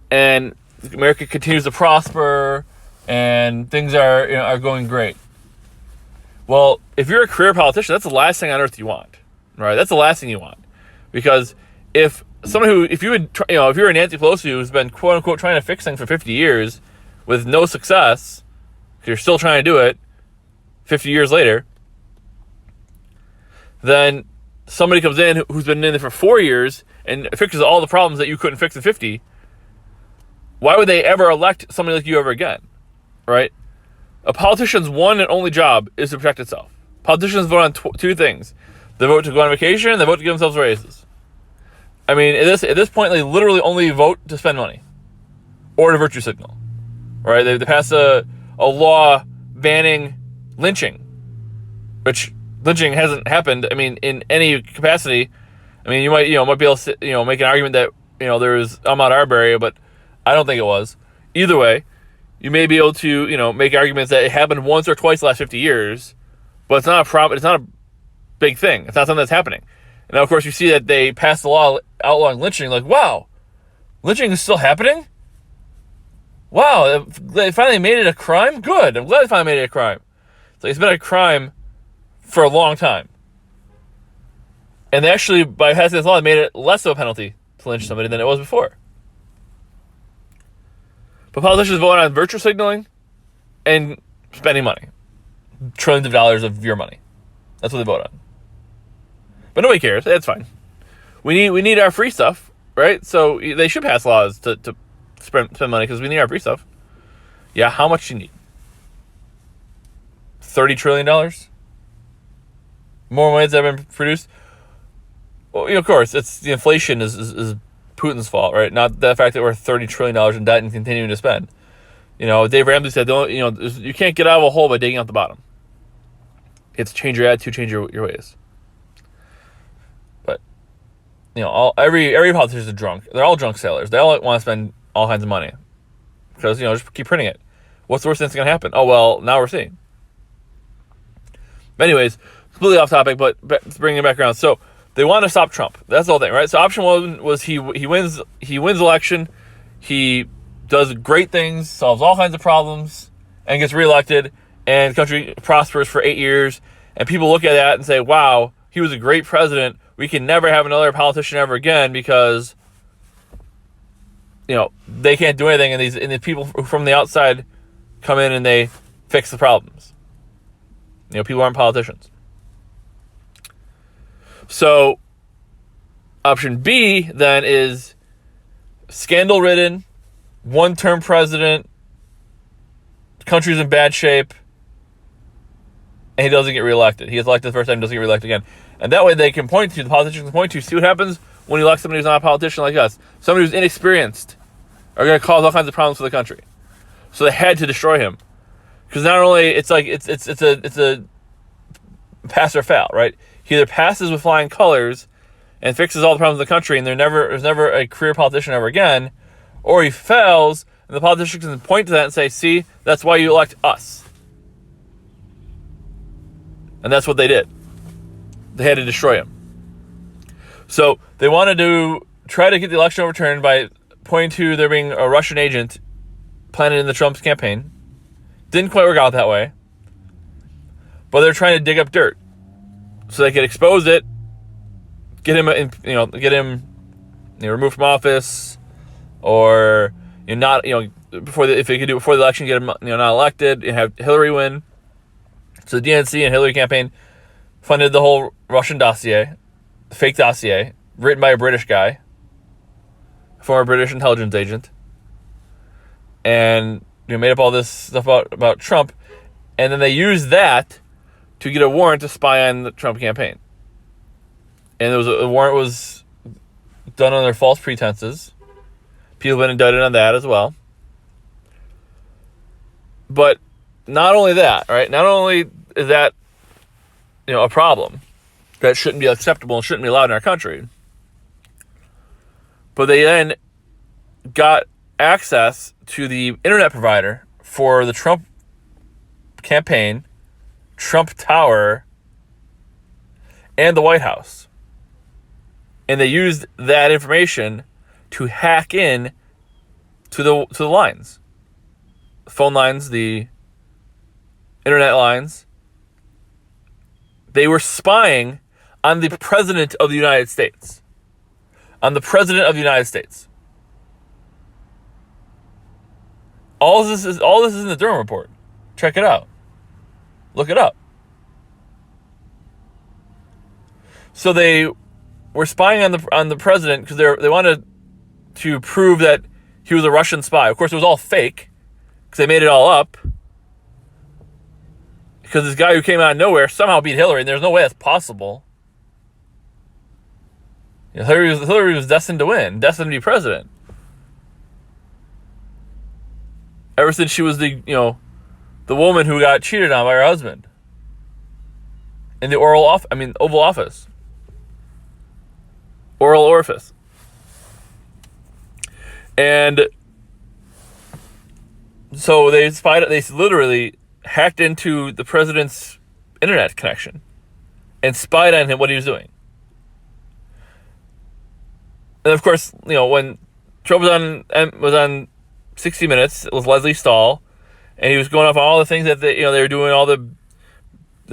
And America continues to prosper, and things are going great. Well, if you're a career politician, that's the last thing on earth you want, right? That's the last thing you want, because if you're a Nancy Pelosi who's been quote unquote trying to fix things for 50 years with no success, because you're still trying to do it 50 years later, then somebody comes in who's been in there for 4 years and fixes all the problems that you couldn't fix in 50. Why would they ever elect somebody like you ever again, right? A politician's one and only job is to protect itself. Politicians vote on two things. They vote to go on vacation, and they vote to give themselves raises. I mean, at this point, they literally only vote to spend money or to virtue signal, right? They passed a law banning lynching, which lynching hasn't happened, in any capacity. You might be able to, make an argument that, there was Ahmaud Arbery, but I don't think it was. Either way, you may be able to, make arguments that it happened once or twice the last 50 years, but it's not a problem. It's not a big thing. It's not something that's happening. And now, of course, you see that they passed the law outlawing lynching. Like, wow, lynching is still happening? Wow, they finally made it a crime? Good. I'm glad they finally made it a crime. It's been a crime for a long time. And they actually, by passing this law, made it less of a penalty to lynch somebody than it was before. But politicians vote on virtue signaling and spending money. Trillions of dollars of your money. That's what they vote on. But nobody cares. That's fine. We need our free stuff, right? So they should pass laws to spend money because we need our free stuff. Yeah, how much do you need? $30 trillion? More money that have been produced? Well, of course, it's the inflation is Putin's fault, right? Not the fact that we're $30 trillion in debt and continuing to spend. Dave Ramsey said, you can't get out of a hole by digging out the bottom. You have to change your attitude, change your ways. But, every politician is a drunk. They're all drunk sailors. They all want to spend all kinds of money. Because, just keep printing it. What's the worst thing that's going to happen? Oh, well, now we're seeing. But anyways, completely off topic, but bringing it back around. So, they want to stop Trump. That's the whole thing, right? So, option one was he wins election. He does great things, solves all kinds of problems, and gets reelected, and the country prospers for 8 years, and people look at that and say, wow, he was a great president. We can never have another politician ever again because, they can't do anything, and these people from the outside come in and they fix the problems. People aren't politicians. So, option B, then, is scandal-ridden, one-term president, country's in bad shape, and he doesn't get reelected. He gets elected the first time, doesn't get reelected again. And that way the politicians can point to, see what happens when you elect somebody who's not a politician like us. Somebody who's inexperienced are going to cause all kinds of problems for the country. So they had to destroy him. Because not only, it's a pass or fail, right? He either passes with flying colors and fixes all the problems of the country, and there's never a career politician ever again, or he fails, and the politicians can point to that and say, see, that's why you elect us. And that's what they did. They had to destroy him. So they wanted to try to get the election overturned by pointing to there being a Russian agent planted in the Trump's campaign. Didn't quite work out that way. But they're trying to dig up dirt so they could expose it, get him removed from office, or not if they could do it before the election, get him not elected, and have Hillary win. So the DNC and Hillary campaign funded the whole Russian dossier, fake dossier, written by a British guy, former British intelligence agent, and made up all this stuff about Trump, and then they used that to get a warrant to spy on the Trump campaign. And the warrant was done under false pretenses. People have been indicted on that as well. But not only that, right? Not only is that a problem that shouldn't be acceptable and shouldn't be allowed in our country, but they then got access to the internet provider for the Trump campaign, Trump Tower, and the White House. And they used that information to hack in to the lines. Phone lines, the internet lines. They were spying on the President of the United States. On the President of the United States. All this is in the Durham report. Check it out. Look it up. So they were spying on the president because they wanted to prove that he was a Russian spy. Of course, it was all fake because they made it all up. Because this guy who came out of nowhere somehow beat Hillary, and there's no way that's possible. Hillary was destined to win, destined to be president. Ever since she was the woman who got cheated on by her husband in the Oval Office. Oral orifice. And so they literally hacked into the president's internet connection and spied on him what he was doing. And of course, when Trump was on 60 Minutes, it was Leslie Stahl, and he was going off on all the things that they were doing, all the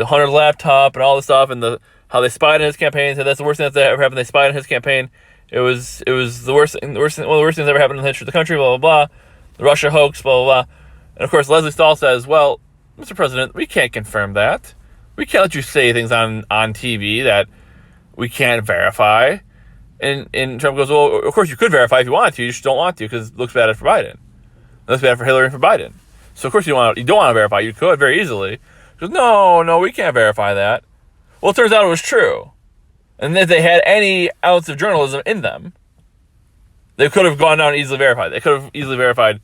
Hunter laptop and all the stuff, and how they spied on his campaign. Said that's the worst thing that's ever happened. They spied on his campaign. It was the worst, one of the worst things that ever happened in the history of the country. Blah blah blah. The Russia hoax. Blah blah blah. And of course, Leslie Stahl says, "Well, Mr. President, we can't confirm that. We can't let you say things on TV that we can't verify." And Trump goes, "Well, of course you could verify if you wanted to. You just don't want to because it looks bad for Biden. It looks bad for Hillary and for Biden. So of course you don't want to verify. You could very easily." He goes, "No, we can't verify that." Well, it turns out it was true. And if they had any ounce of journalism in them, they could have gone down and easily verified. They could have easily verified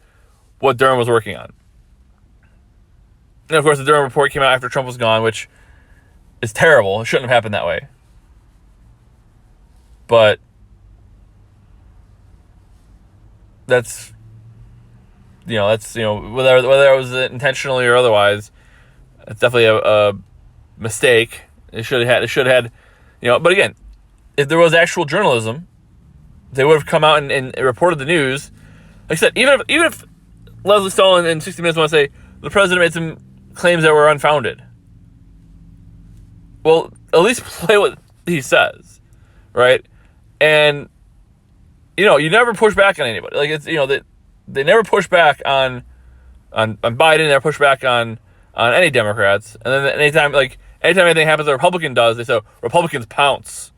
what Durham was working on. And of course, the Durham report came out after Trump was gone, which is terrible. It shouldn't have happened that way. But that's whether it was intentionally or otherwise, it's definitely a mistake. It should have had, But again, if there was actual journalism, they would have come out and reported the news. Like I said, even if Leslie Stahl in 60 Minutes want to say the president made some claims that were unfounded, well, at least play what he says, right? And you never push back on anybody. Like it's they never push back on Biden. They never push back on any Democrats. And then anytime anything happens, a Republican does, they say Republicans pounce,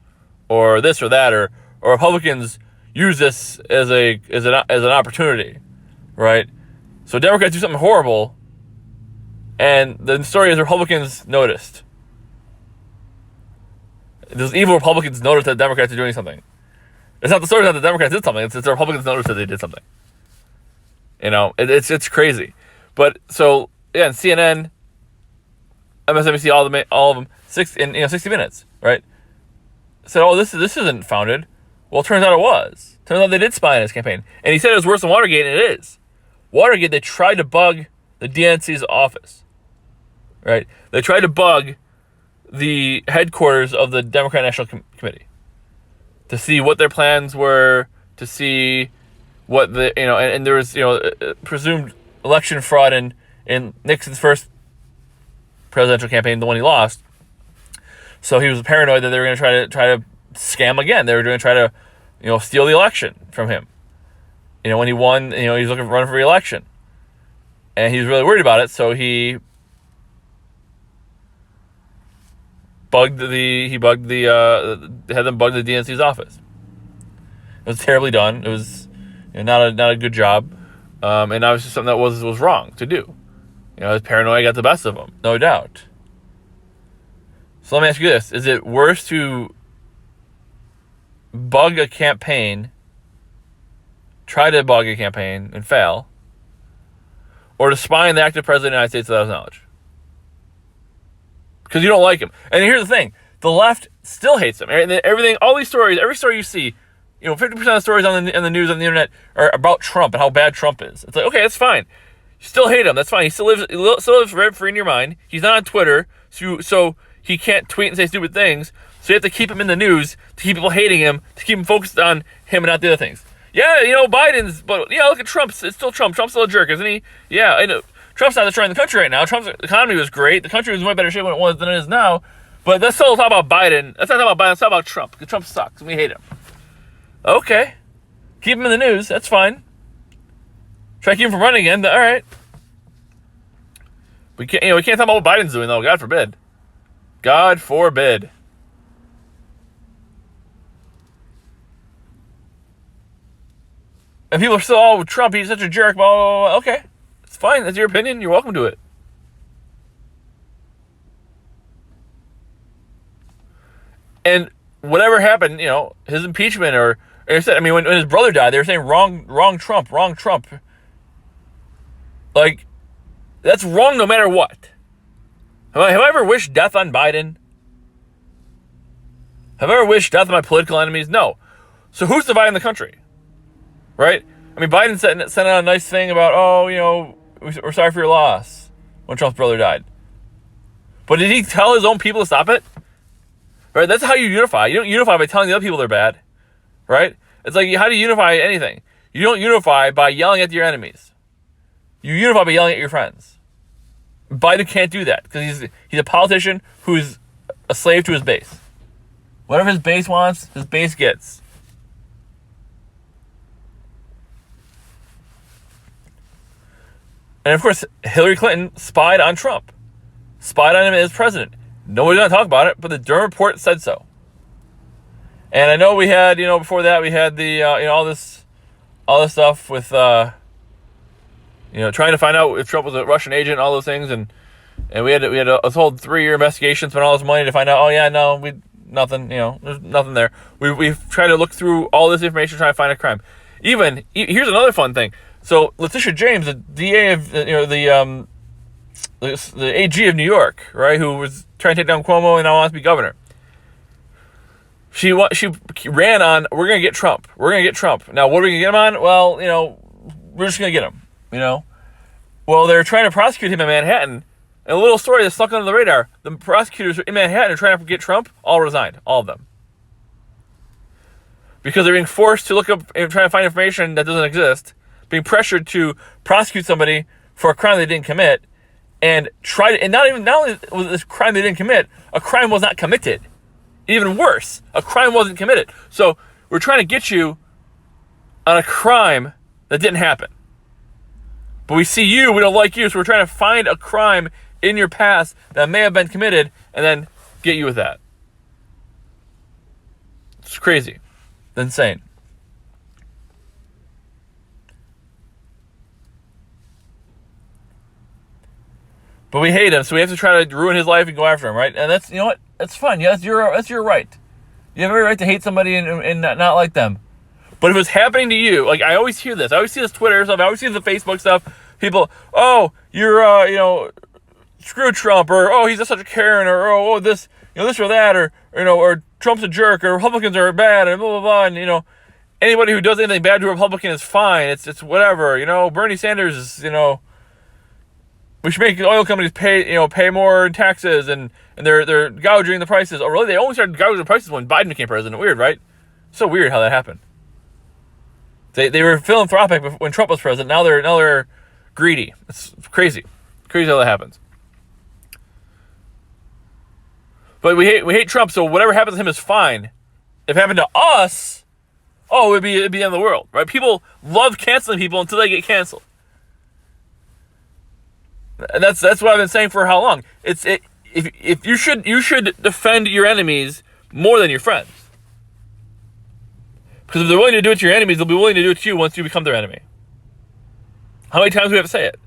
or this or that, or Republicans use this as an opportunity, right? So Democrats do something horrible, and the story is Republicans noticed. Those evil Republicans noticed that Democrats are doing something. It's not the story that the Democrats did something. It's the Republicans noticed that they did something. It's crazy. But so yeah, CNN, MSNBC, all of them, 60 Minutes, right? Said, oh, this isn't founded. Well, it turns out it was. Turns out they did spy on his campaign, and he said it was worse than Watergate, and it is. Watergate, they tried to bug the DNC's office, right? They tried to bug the headquarters of the Democratic National Committee to see what their plans were, to see what and there was presumed election fraud in Nixon's first presidential campaign, the one he lost. So he was paranoid that they were going to try to scam again. They were going to try to steal the election from him. When he won, he was running for re-election, and he was really worried about it. So he had them bug the DNC's office. It was terribly done. It was not a good job, and obviously something that was wrong to do. His paranoia got the best of him, no doubt. So let me ask you this: is it worse to bug a campaign, try to bug a campaign and fail, or to spy on the active president of the United States without his knowledge? Because you don't like him. And here's the thing: the left still hates him. Everything, all these stories, every story you see, 50% of the stories on the news on the internet are about Trump and how bad Trump is. It's like, okay, that's fine. You still hate him. That's fine. He still lives rent free in your mind. He's not on Twitter, so he can't tweet and say stupid things. So you have to keep him in the news to keep people hating him, to keep him focused on him and not the other things. Yeah, Biden's, but yeah, look at Trump. It's still Trump. Trump's still a jerk, isn't he? Yeah, I know. Trump's not destroying the country right now. Trump's economy was great. The country was in way better shape when it was than it is now. But let's still talk about Biden. Let's not talk about Biden. Let's talk about Trump. Because Trump sucks and we hate him. Okay. Keep him in the news. That's fine. Try to keep him from running again. All right. We can't talk about what Biden's doing, though. God forbid. God forbid. And people are still, oh, Trump, he's such a jerk, blah, blah, blah. Okay. It's fine. That's your opinion. You're welcome to it. And whatever happened, his impeachment or like I said, when his brother died, they were saying wrong Trump. Like, that's wrong no matter what. Have I ever wished death on Biden? Have I ever wished death on my political enemies? No. So who's dividing the country? Right? Biden sent out a nice thing about, we're sorry for your loss when Trump's brother died. But did he tell his own people to stop it? Right? That's how you unify. You don't unify by telling the other people they're bad. Right? It's like, how do you unify anything? You don't unify by yelling at your enemies. You unify by yelling at your friends. Biden can't do that because he's a politician who's a slave to his base. Whatever his base wants, his base gets. And of course, Hillary Clinton spied on Trump. Spied on him as president. Nobody's going to talk about it, but the Durham report said so. And I know we had, before that, we had the, all this stuff with, trying to find out if Trump was a Russian agent, all those things. And we had a whole 3-year investigation, spent all this money to find out, nothing, there's nothing there. We've tried to look through all this information, trying to find a crime. Here's another fun thing. So Letitia James, the DA of the AG of New York, right, who was trying to take down Cuomo and now wants to be governor. She ran on, we're gonna get Trump. We're gonna get Trump. Now, what are we gonna get him on? Well, we're just gonna get him. Well, they're trying to prosecute him in Manhattan. And a little story that snuck under the radar: the prosecutors in Manhattan are trying to get Trump. All resigned, all of them, because they're being forced to look up and try to find information that doesn't exist, being pressured to prosecute somebody for a crime they didn't commit, and not only was this crime they didn't commit, a crime was not committed. Even worse, a crime wasn't committed. So we're trying to get you on a crime that didn't happen. But we see you, we don't like you, so we're trying to find a crime in your past that may have been committed and then get you with that. It's crazy. It's insane. But we hate him, so we have to try to ruin his life and go after him, right? And that's, what? That's fine. Yeah, that's your right. You have every right to hate somebody and not like them. But if it's happening to you, like I always hear this. I always see this Twitter stuff. I always see the Facebook stuff. People, oh, you're, screw Trump, or oh, he's just such a Karen, or oh, this, this or that, or Trump's a jerk, or Republicans are bad, and blah blah blah. And anybody who does anything bad to a Republican is fine. It's whatever. Bernie Sanders is, we should make oil companies pay more in taxes, and they're gouging the prices. Oh, really? They only started gouging the prices when Biden became president. Weird, right? So weird how that happened. They were philanthropic when Trump was president. Now they're greedy. It's crazy. Crazy how that happens. But we hate Trump, so whatever happens to him is fine. If it happened to us, it'd be the end of the world, right? People love canceling people until they get canceled. And that's what I've been saying for how long. If you should defend your enemies more than your friends. Because if they're willing to do it to your enemies, they'll be willing to do it to you once you become their enemy. How many times do we have to say it?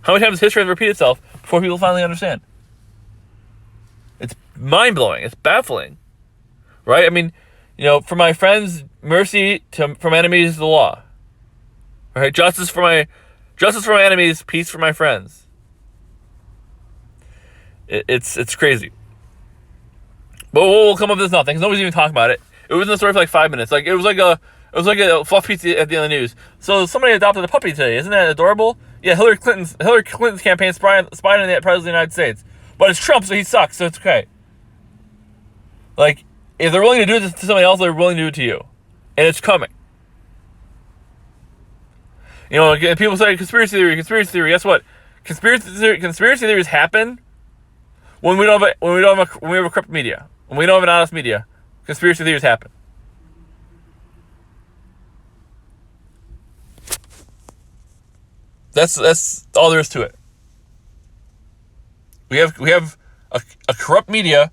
How many times does history has repeated itself before people finally understand? It's mind-blowing. It's baffling. Right? I mean, for my friends, mercy from enemies, the law. Right? Justice for my enemies, peace for my friends. It's crazy. But we'll come up with this nothing, because nobody's even talking about it. It was in the story for like 5 minutes. Like it was like a fluff piece at the end of the news. So somebody adopted a puppy today. Isn't that adorable? Yeah, Hillary Clinton's campaign spying on the president of the United States. But it's Trump, so he sucks, so it's okay. Like, if they're willing to do this to somebody else, they're willing to do it to you. And it's coming. Again, people say conspiracy theory. Guess what? Conspiracy theories happen when we have a corrupt media. When we don't have an honest media. Conspiracy theories happen. That's all there is to it. We have a corrupt media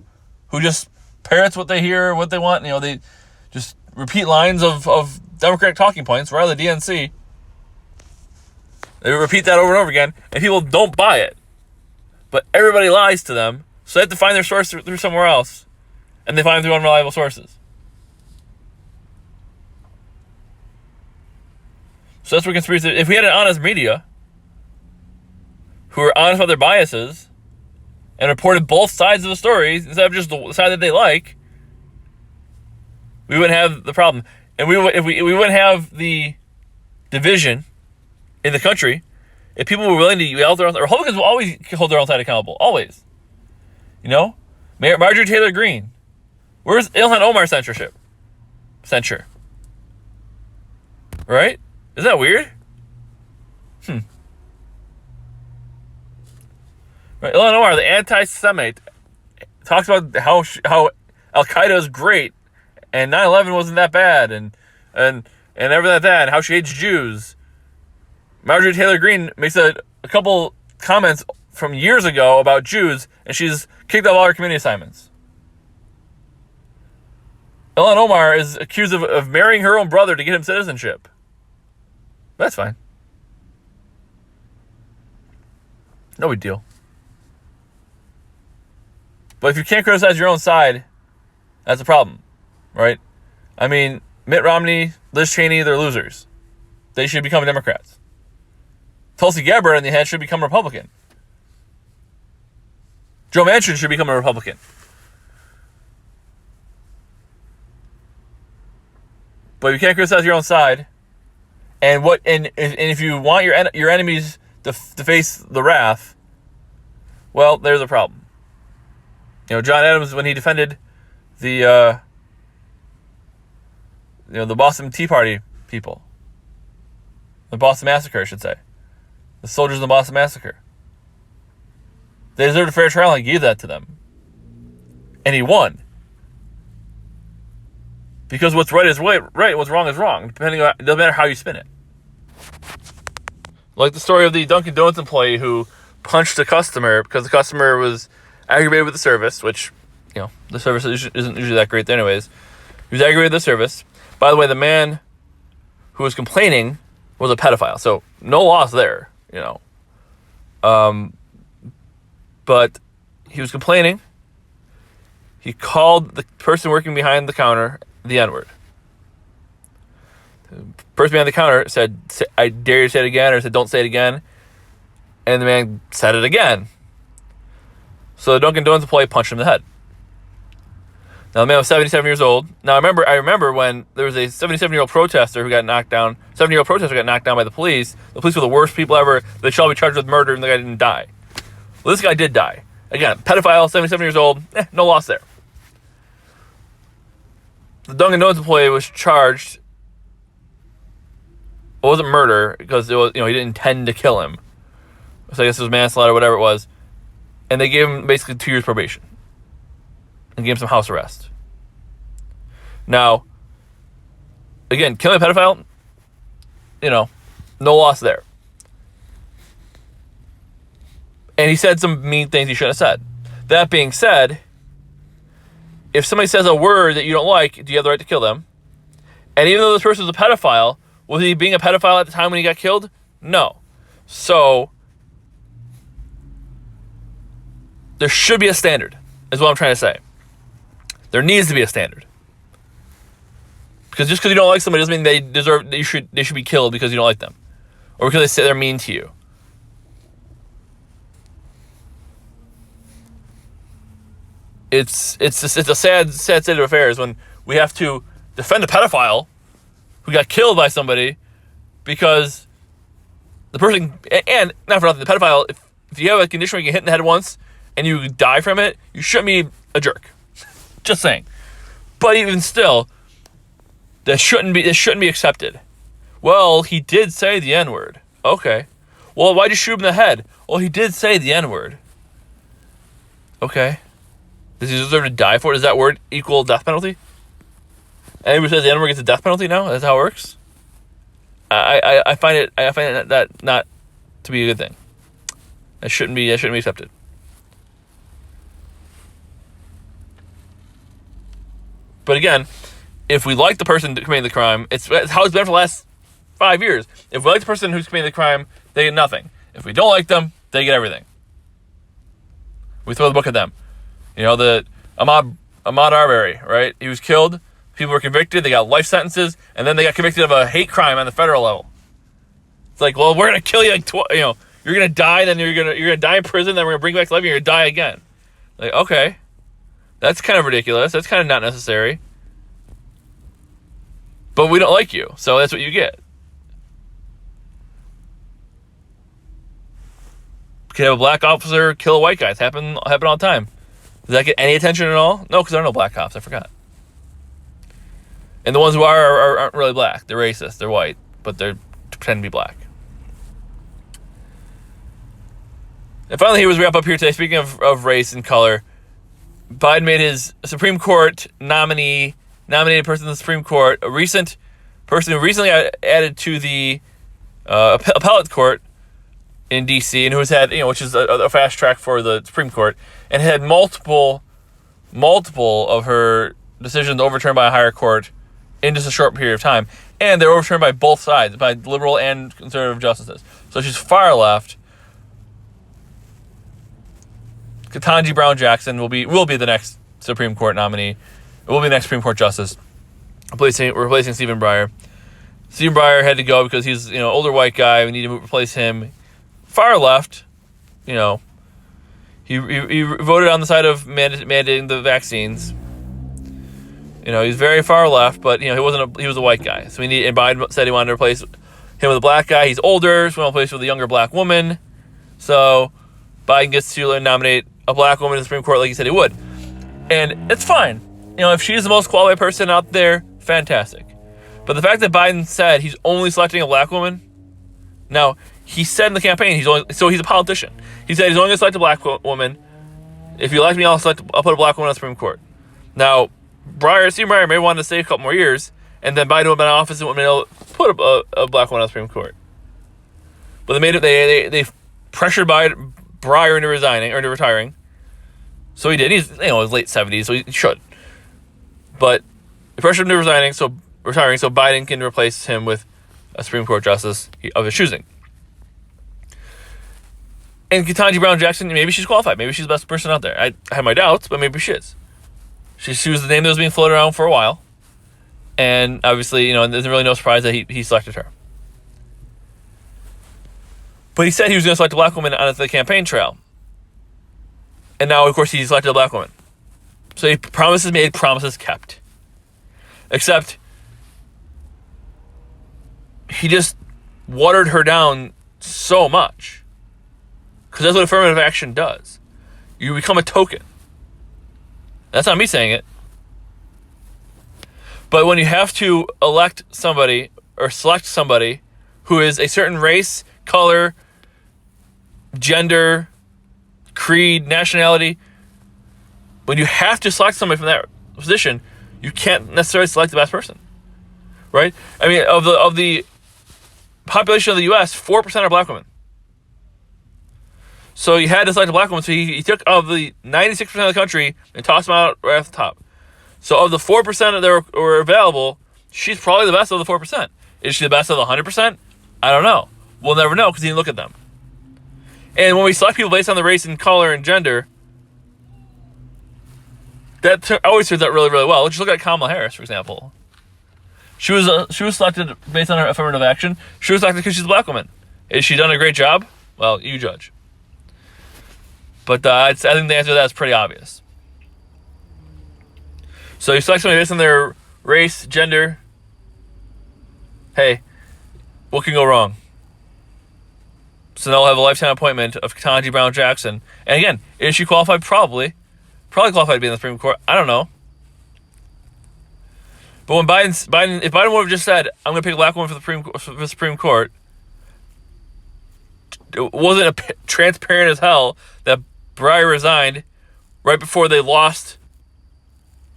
who just parrots what they hear, what they want. They just repeat lines of Democratic talking points, right? The DNC. They repeat that over and over again, and people don't buy it. But everybody lies to them, so they have to find their source through somewhere else. And they find them through unreliable sources. So that's what conspiracy. If we had an honest media who were honest about their biases and reported both sides of the stories instead of just the side that they like, we wouldn't have the problem. And we wouldn't have the division in the country if people were willing to yell their own. Republicans will always hold their own side accountable. Always. Marjorie Taylor Greene. Where's Ilhan Omar censure? Right? Is that weird? Right, Ilhan Omar, the anti-Semite, talks about how Al-Qaeda is great and 9/11 wasn't that bad and everything like that, and how she hates Jews. Marjorie Taylor Greene makes a couple comments from years ago about Jews, and she's kicked off all her community assignments. Ilhan Omar is accused of marrying her own brother to get him citizenship. That's fine. No big deal. But if you can't criticize your own side, that's a problem, right? I mean, Mitt Romney, Liz Cheney, they're losers. they should become Democrats. Tulsi Gabbard, on the other hand, should become a Republican. Joe Manchin should become a Republican. But you can't criticize your own side. And if you want your enemies to face the wrath, well, there's a problem. John Adams, when he defended the Boston Tea Party people, the Boston Massacre, I should say, the soldiers of the Boston Massacre, they deserved a fair trial, and he gave that to them, and he won. Because what's right is right, what's wrong is wrong. It doesn't matter how you spin it. Like the story of the Dunkin' Donuts employee who punched a customer because the customer was aggravated with the service, which, the service isn't usually that great anyways. He was aggravated with the service. By the way, the man who was complaining was a pedophile, so no loss there, But he was complaining. He called the person working behind the counter the N-word. The person behind the counter said, "I dare you to say it again," or said, "Don't say it again." And the man said it again. So the Dunkin' Donuts employee punched him in the head. Now the man was 77 years old. Now I remember when there was a 77-year-old protester who got knocked down. 70-year-old protester got knocked down by the police. The police were the worst people ever. They should all be charged with murder, and the guy didn't die. Well, this guy did die. Again, pedophile, 77 years old. No loss there. The Dunkin' Donuts employee was charged. It wasn't murder because it was, he didn't intend to kill him. So I guess it was manslaughter, whatever it was. And they gave him basically 2 years probation. And gave him some house arrest. Now, again, killing a pedophile, no loss there. And he said some mean things he shouldn't have said. That being said, if somebody says a word that you don't like, do you have the right to kill them? And even though this person was a pedophile, was he being a pedophile at the time when he got killed? No. So, there should be a standard, is what I'm trying to say. There needs to be a standard. Because just because you don't like somebody doesn't mean they should be killed because you don't like them. Or because they say they're mean to you. It's a sad state of affairs when we have to defend a pedophile who got killed by somebody because the person, and not for nothing, the pedophile, if you have a condition where you get hit in the head once and you die from it, you shouldn't be a jerk. Just saying. But even still, this shouldn't be accepted. Well, he did say the N-word. Okay. Well, why'd you shoot him in the head? Well, he did say the N-word. Okay. Does he deserve to die for it? Does that word equal death penalty? Anybody who says the N-word gets a death penalty now? That's how it works? I find that not to be a good thing. That shouldn't be accepted. But again, if we like the person committing the crime, it's how it's been for the last 5 years. If we like the person who's committing the crime, they get nothing. If we don't like them, they get everything. We throw the book at them. The Ahmaud Arbery, right? He was killed. People were convicted. They got life sentences, and then they got convicted of a hate crime on the federal level. It's like, well, we're gonna kill you. You're gonna die. Then you're gonna die in prison. Then we're gonna bring you back to life. And you're gonna die again. Like, okay, that's kind of ridiculous. That's kind of not necessary. But we don't like you, so that's what you get. Could have a black officer kill a white guy. It's happen all the time. Does that get any attention at all? No, because there are no black cops. I forgot. And the ones who aren't really black. They're racist. They're white, but they pretend to be black. And finally, here was wrap up here today. Speaking of race and color, Biden made his Supreme Court nominated person in the Supreme Court, a recent person who recently added to the appellate court in D.C. and who has had, which is a fast track for the Supreme Court, and had multiple of her decisions overturned by a higher court in just a short period of time. And they're overturned by both sides, by liberal and conservative justices. So she's far left. Ketanji Brown Jackson will be the next Supreme Court nominee. It will be the next Supreme Court justice, replacing Stephen Breyer. Stephen Breyer had to go because he's older white guy. We need to replace him. Far left, he voted on the side of mandating the vaccines. He's very far left, but he was a white guy. So and Biden said he wanted to replace him with a black guy. He's older, so we want to replace him with a younger black woman. So Biden gets to nominate a black woman to the Supreme Court like he said he would. And it's fine. If she's the most qualified person out there, fantastic. But the fact that Biden said he's only selecting a black woman, now, he said in the campaign, he's a politician. He said he's only going to select a black woman. If you elect me, I'll put a black woman on the Supreme Court. Now, Stephen Breyer may want to stay a couple more years, and then Biden would have been in office and would have been able to put a black woman on the Supreme Court. But they pressured Breyer into resigning or into retiring. So he did. He's his late 70s, so he should. But they pressured him into retiring, so Biden can replace him with a Supreme Court justice of his choosing. And Ketanji Brown Jackson, maybe she's qualified. Maybe she's the best person out there. I have my doubts, but maybe she is. She was the name that was being floated around for a while. And obviously, there's really no surprise that he selected her. But he said he was going to select a black woman on the campaign trail. And now, of course, he selected a black woman. So he promises made, promises kept. Except he just watered her down so much. Because that's what affirmative action does. You become a token. That's not me saying it. But when you have to elect somebody or select somebody who is a certain race, color, gender, creed, nationality, when you have to select somebody from that position, you can't necessarily select the best person. Right? I mean, of the population of the U.S., 4% are black women. So he had to select a black woman, so he took of the 96% of the country and tossed them out right off the top. So of the 4% that were available, she's probably the best of the 4%. Is she the best of the 100%? I don't know. We'll never know because he didn't look at them. And when we select people based on the race and color and gender, that always turns out really, really well. Let's just look at Kamala Harris, for example. She was selected based on her affirmative action. She was selected because she's a black woman. Has she done a great job? Well, you judge. But I think the answer to that is pretty obvious. So you select somebody based on their race, gender. Hey, what can go wrong? So now we'll have a lifetime appointment of Ketanji Brown Jackson. And again, is she qualified? Probably qualified to be in the Supreme Court. I don't know. But when if Biden would have just said, "I'm going to pick a black woman for the Supreme Court," it wasn't transparent as hell that Breyer resigned right before they lost.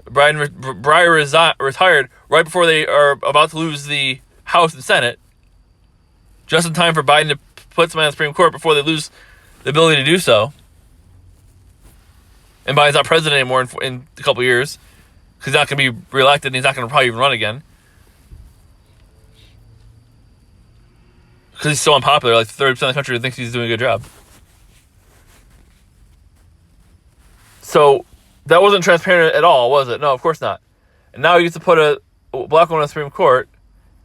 Breyer retired right before they are about to lose the House and Senate, just in time for Biden to put somebody on the Supreme Court before they lose the ability to do so. And Biden's not president anymore in a couple years because he's not going to be reelected and he's not going to probably even run again. Because he's so unpopular, like 30% of the country thinks he's doing a good job. So that wasn't transparent at all, was it? No, of course not. And now he gets to put a black woman on the Supreme Court,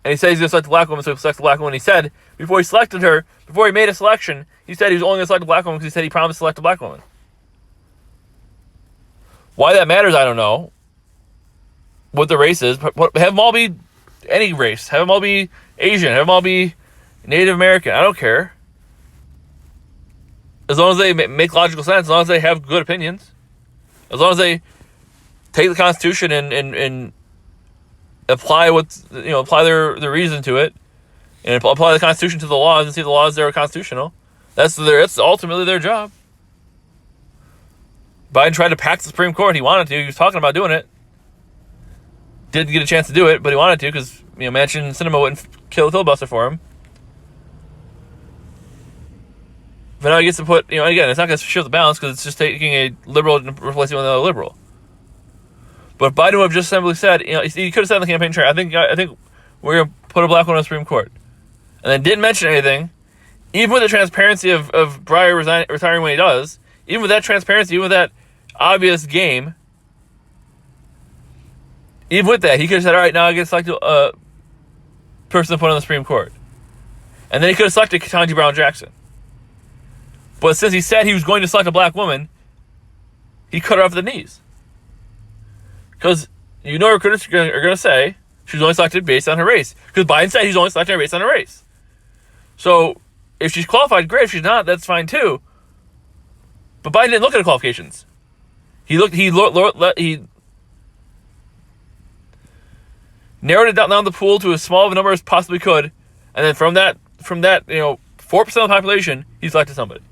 and he says he's going to select a black woman, so he selects a black woman. He said, before he selected her, before he made a selection, he said he was only going to select a black woman because he said he promised to select a black woman. Why that matters, I don't know. What the race is. Have them all be any race. Have them all be Asian. Have them all be Native American. I don't care. As long as they make logical sense, as long as they have good opinions. As long as they take the Constitution and apply apply their reason to it, and apply the Constitution to the laws and see if the laws there are constitutional. That's ultimately their job. Biden tried to pack the Supreme Court. He wanted to. He was talking about doing it. Didn't get a chance to do it, but he wanted to because Manchin and Sinema wouldn't kill the filibuster for him. But now he gets to put, again, it's not going to shift the balance because it's just taking a liberal and replacing it with another liberal. But if Biden would have just simply said, he could have said on the campaign trail, I think we're going to put a black woman on the Supreme Court. And then didn't mention anything, even with the transparency of Breyer retiring when he does, even with that transparency, even with that obvious game, even with that, he could have said, all right, now I get selected person to put on the Supreme Court. And then he could have selected Ketanji Brown Jackson. But since he said he was going to select a black woman, he cut her off at the knees. Because you know recruiters are going to say she's only selected based on her race. Because Biden said he's only selecting her based on her race. So if she's qualified, great. If she's not, that's fine too. But Biden didn't look at the qualifications. He narrowed it down the pool to as small of a number as possibly could, and then from that 4% of the population, he selected somebody.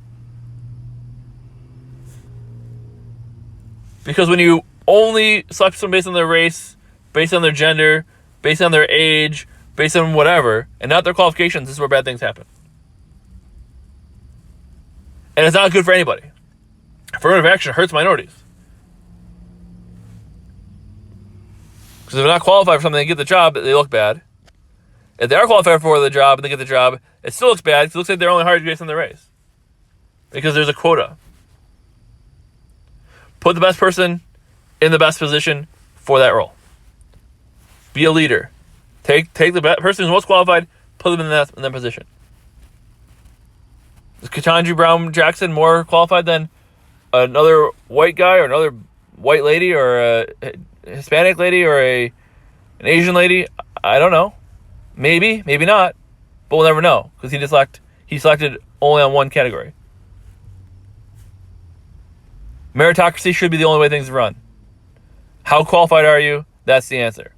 Because when you only select someone based on their race, based on their gender, based on their age, based on whatever, and not their qualifications, this is where bad things happen. And it's not good for anybody. Affirmative action hurts minorities. Because if they're not qualified for something, they get the job, they look bad. If they are qualified for the job and they get the job, it still looks bad because it looks like they're only hired based on their race. Because there's a quota. Put the best person in the best position for that role. Be a leader. Take the best person who's most qualified, put them in that position. Is Ketanji Brown Jackson more qualified than another white guy or another white lady or a Hispanic lady or an Asian lady? I don't know. Maybe, maybe not. But we'll never know because he selected only on one category. Meritocracy should be the only way things run. How qualified are you? That's the answer.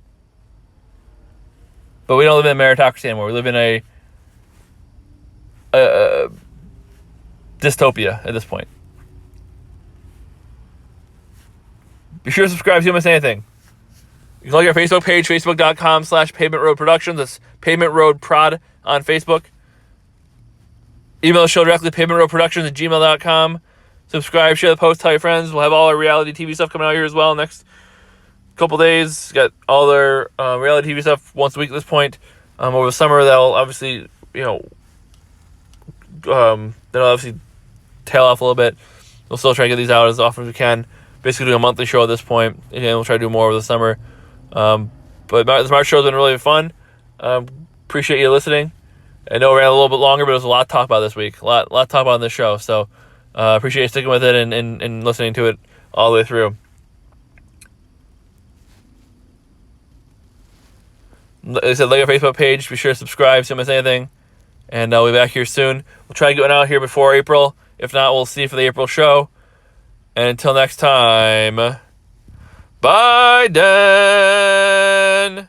But we don't live in a meritocracy anymore. We live in a dystopia at this point. Be sure to subscribe so you don't miss anything. You can like our Facebook page, facebook.com/Pavement Road Productions. That's Pavement Road Prod on Facebook. Email the show directly, pavementroadproductions@gmail.com. Subscribe, share the post, tell your friends. We'll have all our reality TV stuff coming out here as well next couple days. Got all their reality TV stuff once a week at this point. Over the summer, that'll obviously, that'll obviously tail off a little bit. We'll still try to get these out as often as we can. Basically doing a monthly show at this point. And we'll try to do more over the summer. But this March show has been really fun. Appreciate you listening. I know it ran a little bit longer, but there was a lot to talk about this week. A lot to talk about on this show. So appreciate you sticking with it and listening to it all the way through. Like I said, like our Facebook page. Be sure to subscribe so you don't miss anything. And I'll be back here soon. We'll try to get one out here before April. If not, we'll see you for the April show. And until next time, bye, Dan.